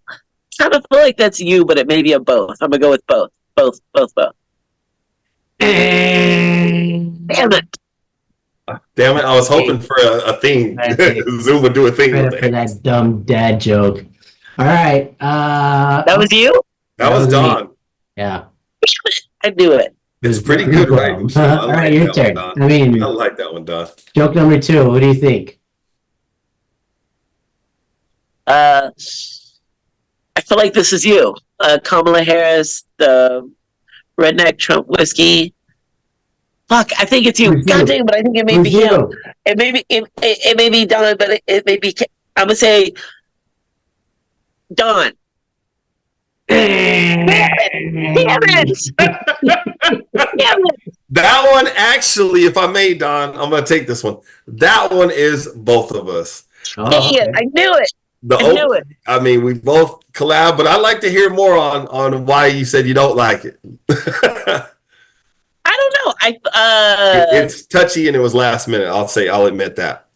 like that's you, but it may be a both. I'm gonna go with both. Both. Damn it. Damn it! I was hoping for a thing. Zoom would do a thing with for that dumb dad joke. All right. That was you? That was Don. Yeah. I knew it. It's pretty good, right? All right, your turn. I mean, I like that one, Don. Joke number 2. What do you think? I feel like this is you. Kamala Harris, the redneck Trump whiskey. Fuck, I think it's you. God damn it, I think it may be him. It may be Don, but it may be. I'm gonna say Don. Damn it! That one, actually, if I may, Don, I'm going to take this one. That one is both of us. Okay. I knew it. I mean, we both collab, but I'd like to hear more on why you said you don't like it. I don't know. It's touchy and it was last minute. I'll admit that.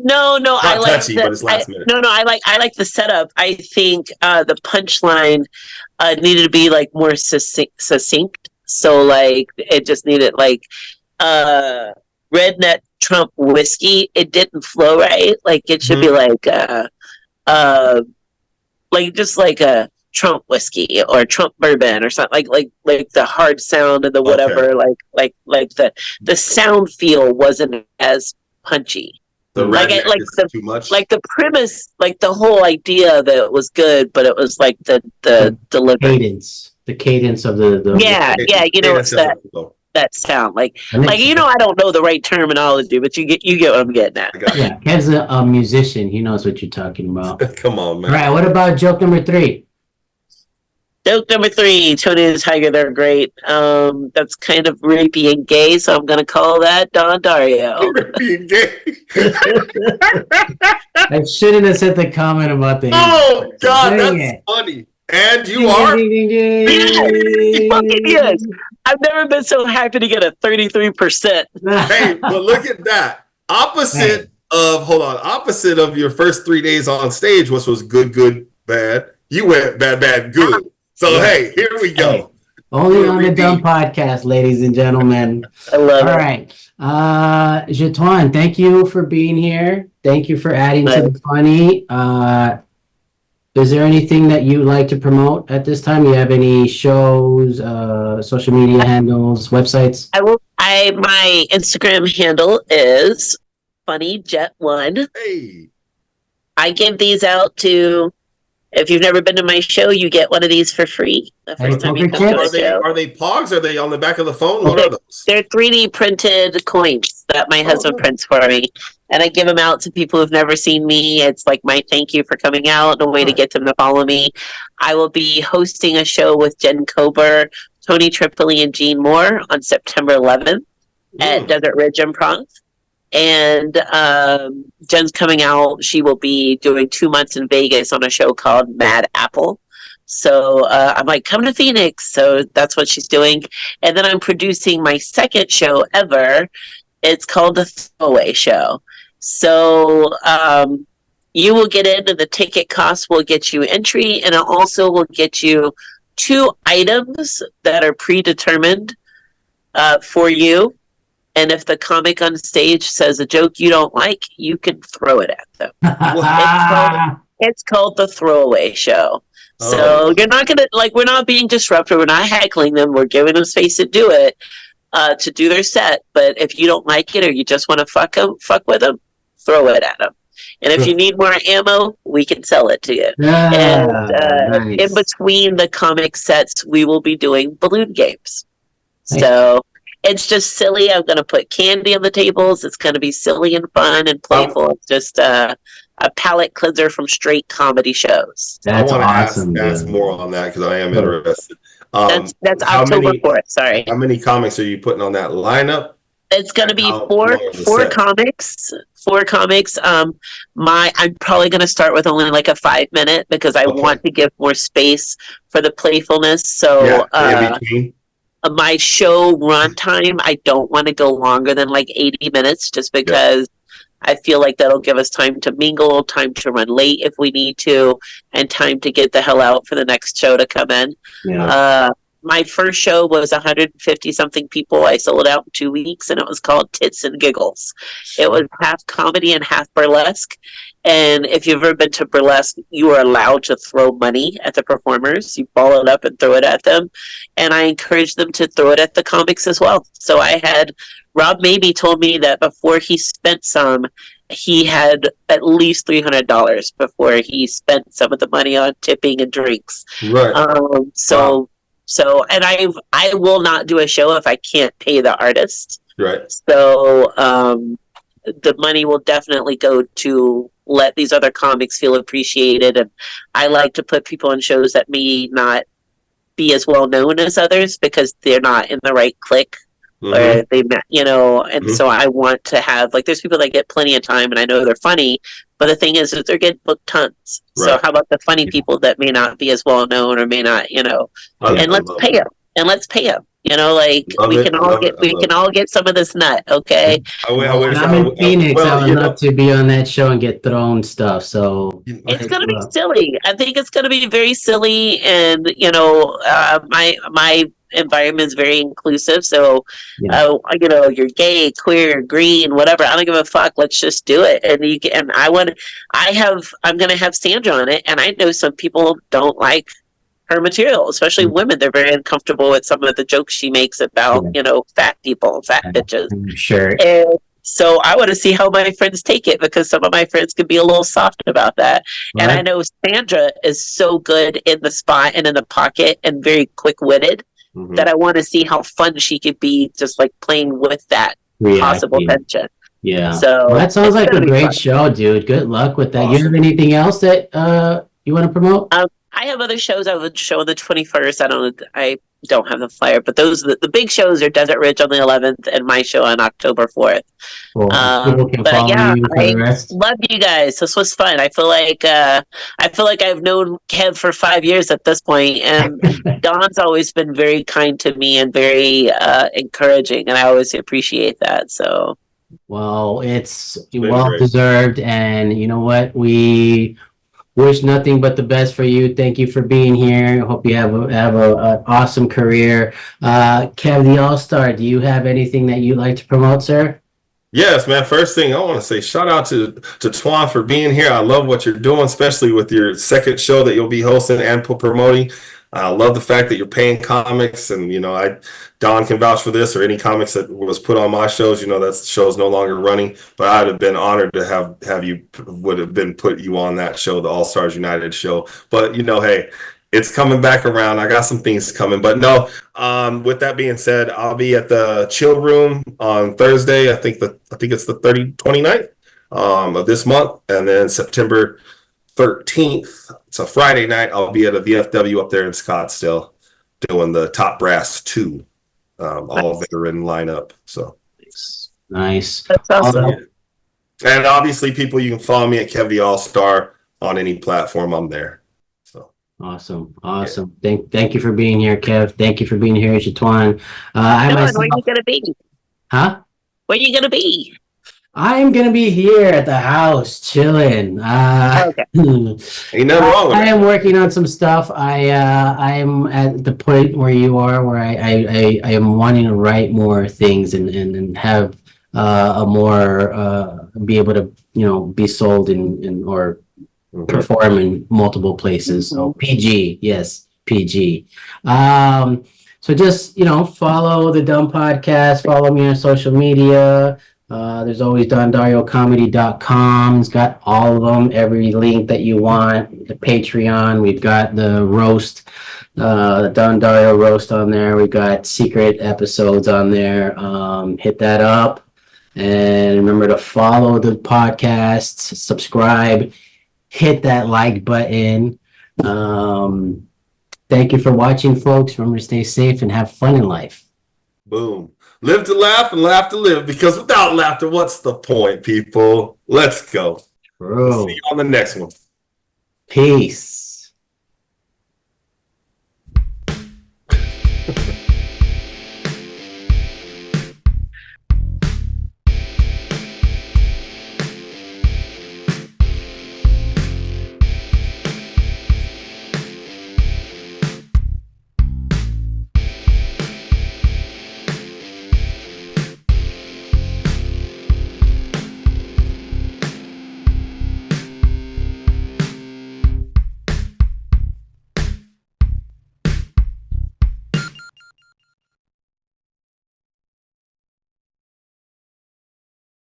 No, Not I like touchy, but it's last minute. No, I like the setup. I think the punchline needed to be like more succinct. So like it just needed like redneck Trump whiskey. It didn't flow right. Like it should be like just like a Trump whiskey or Trump bourbon or something like the hard sound and the whatever. Okay. Like the sound feel wasn't as punchy. The too much. Like the premise, like the whole idea that it was good, but it was like the delivery. The cadence of the you know, it's that sound like you know, I don't know the right terminology, but you get what I'm getting at. Yeah, Kev's a musician. He knows what you're talking about. Come on, man. All right, what about joke number 3? Joke number 3, Tony and the Tiger, they're great. That's kind of rapey and gay, so I'm gonna call that Don Dario. Rapey and gay. I shouldn't have said the comment about the. Oh God, that's funny. And you are. Fucking yes. I've never been so happy to get a 33%. Hey, but look at that. Opposite of your first 3 days on stage, which was good, bad. You went bad, good. So hey, here we go. Hey, only on the DUM podcast, ladies and gentlemen. I love it. All right. Jetuan, thank you for being here. Thank you for adding to the funny. Is there anything that you'd like to promote at this time? You have any shows, social media handles, websites? My Instagram handle is funnyjet1. Hey. I give these out to. If you've never been to my show, you get one of these for free. The first time you come to a show. Are they pogs? Are they on the back of the phone? What are those? They're 3D printed coins that my husband prints for me. And I give them out to people who've never seen me. It's like my thank you for coming out and a way to get them to follow me. I will be hosting a show with Jen Kober, Tony Tripoli, and Gene Moore on September 11th at Desert Ridge Improv. And Jen's coming out. She will be doing 2 months in Vegas on a show called Mad Apple. So I'm like, come to Phoenix. So that's what she's doing. And then I'm producing my second show ever. It's called The Throwaway Show. So you will get in, and the ticket cost will get you entry, and it also will get you 2 items that are predetermined for you. And if the comic on stage says a joke you don't like, you can throw it at them. It's called The Throwaway Show. So you're not gonna we're not being disruptive. We're not heckling them. We're giving them space to do it, to do their set. But if you don't like it or you just want to fuck with them, throw it at them. And if you need more ammo, we can sell it to you. And in between the comic sets, we will be doing balloon games. Nice. So it's just silly. I'm going to put candy on the tables. It's going to be silly and fun and playful. It's just a palate cleanser from straight comedy shows. That's awesome. Ask more on that because I am interested. That's October 4th. Sorry. How many comics are you putting on that lineup? It's going to be four comics. 4 comics. I'm probably going to start with only like a 5-minute because I want to give more space for the playfulness. So in between. My show runtime, I don't want to go longer than like 80 minutes just because I feel like that'll give us time to mingle, time to run late if we need to, and time to get the hell out for the next show to come in. my first show was 150 something people. I sold out in 2 weeks, and it was called Tits and Giggles. It was half comedy and half burlesque. And if you've ever been to burlesque, you are allowed to throw money at the performers. You ball it up and throw it at them. And I encourage them to throw it at the comics as well. So I had Rob Maybe told me that before he spent some, he had at least $300 before he spent some of the money on tipping and drinks. Right. So, and I will not do a show if I can't pay the artist. Right. So, the money will definitely go to let these other comics feel appreciated. And I like to put people on shows that may not be as well known as others because they're not in the right clique. Or they, and so I want to have, like, there's people that get plenty of time and I know they're funny, but the thing is that they're getting booked tons. Right. So how about the funny people that may not be as well known or may not, and let's pay them. And let's pay them. We can all get some of this nut, okay? When I'm in Phoenix, I would love to be on that show and get thrown stuff. So it's gonna be silly. I think it's gonna be very silly, and my environment is very inclusive. So, you're gay, queer, green, whatever. I don't give a fuck. Let's just do it. And I'm gonna have Sandra on it, and I know some people don't like her material, especially women. They're very uncomfortable with some of the jokes she makes about, fat people, fat bitches. Sure. And so I want to see how my friends take it, because some of my friends could be a little soft about that. Right. And I know Sandra is so good in the spot and in the pocket and very quick-witted that I want to see how fun she could be just like playing with that possible tension. Yeah. So that sounds like a great show, dude. Good luck with that. Awesome. You have anything else that you want to promote? I have other shows. I would show on the 21st. I don't have the flyer, but those the big shows are Desert Ridge on the 11th and my show on October 4th. Cool. But yeah, I love you guys. This was fun. I feel like I've known Kev for 5 years at this point, and Don's always been very kind to me and very encouraging, and I always appreciate that. So, well, it's well deserved, and you know what, we wish nothing but the best for you. Thank you for being here. I hope you have an awesome career. Kev the Allstar, do you have anything that you'd like to promote, sir? Yes, man. First thing I want to say, shout out to Twan for being here. I love what you're doing, especially with your second show that you'll be hosting and promoting. I love the fact that you're paying comics, and Don can vouch for this, or any comics that was put on my shows. That show's no longer running, but I'd have been honored to have you put you on that show, the All Stars United show. But hey, it's coming back around. I got some things coming, but no. With that being said, I'll be at the Chill Room on Thursday. I think it's the 29th of this month, and then September 13th. It's a Friday night. I'll be at a VFW up there in Scottsdale doing the Top Brass 2, all veteran lineup. So nice. That's awesome. And obviously, people, you can follow me at Kev The Allstar on any platform. I'm there. So awesome. Yeah. Thank you for being here, Kev. Thank you for being here, Jetuan. Where are you gonna be? Huh? Where are you gonna be? I'm gonna be here at the house chilling. Okay. Ain't nothing wrong with I am working on some stuff. I am at the point where you are, where I am wanting to write more things and have a more be able to be sold in or perform in multiple places. So PG, yes, PG. So just follow the DUM Podcast. Follow me on social media. There's always DonDarioComedy.com. It's got all of them, every link that you want. The Patreon, we've got the roast, the Don Dario roast on there. We've got secret episodes on there. Hit that up. And remember to follow the podcast, subscribe, hit that like button. Thank you for watching, folks. Remember to stay safe and have fun in life. Boom. Live to laugh and laugh to live, because without laughter, what's the point, people? Let's go. True. See you on the next one. Peace.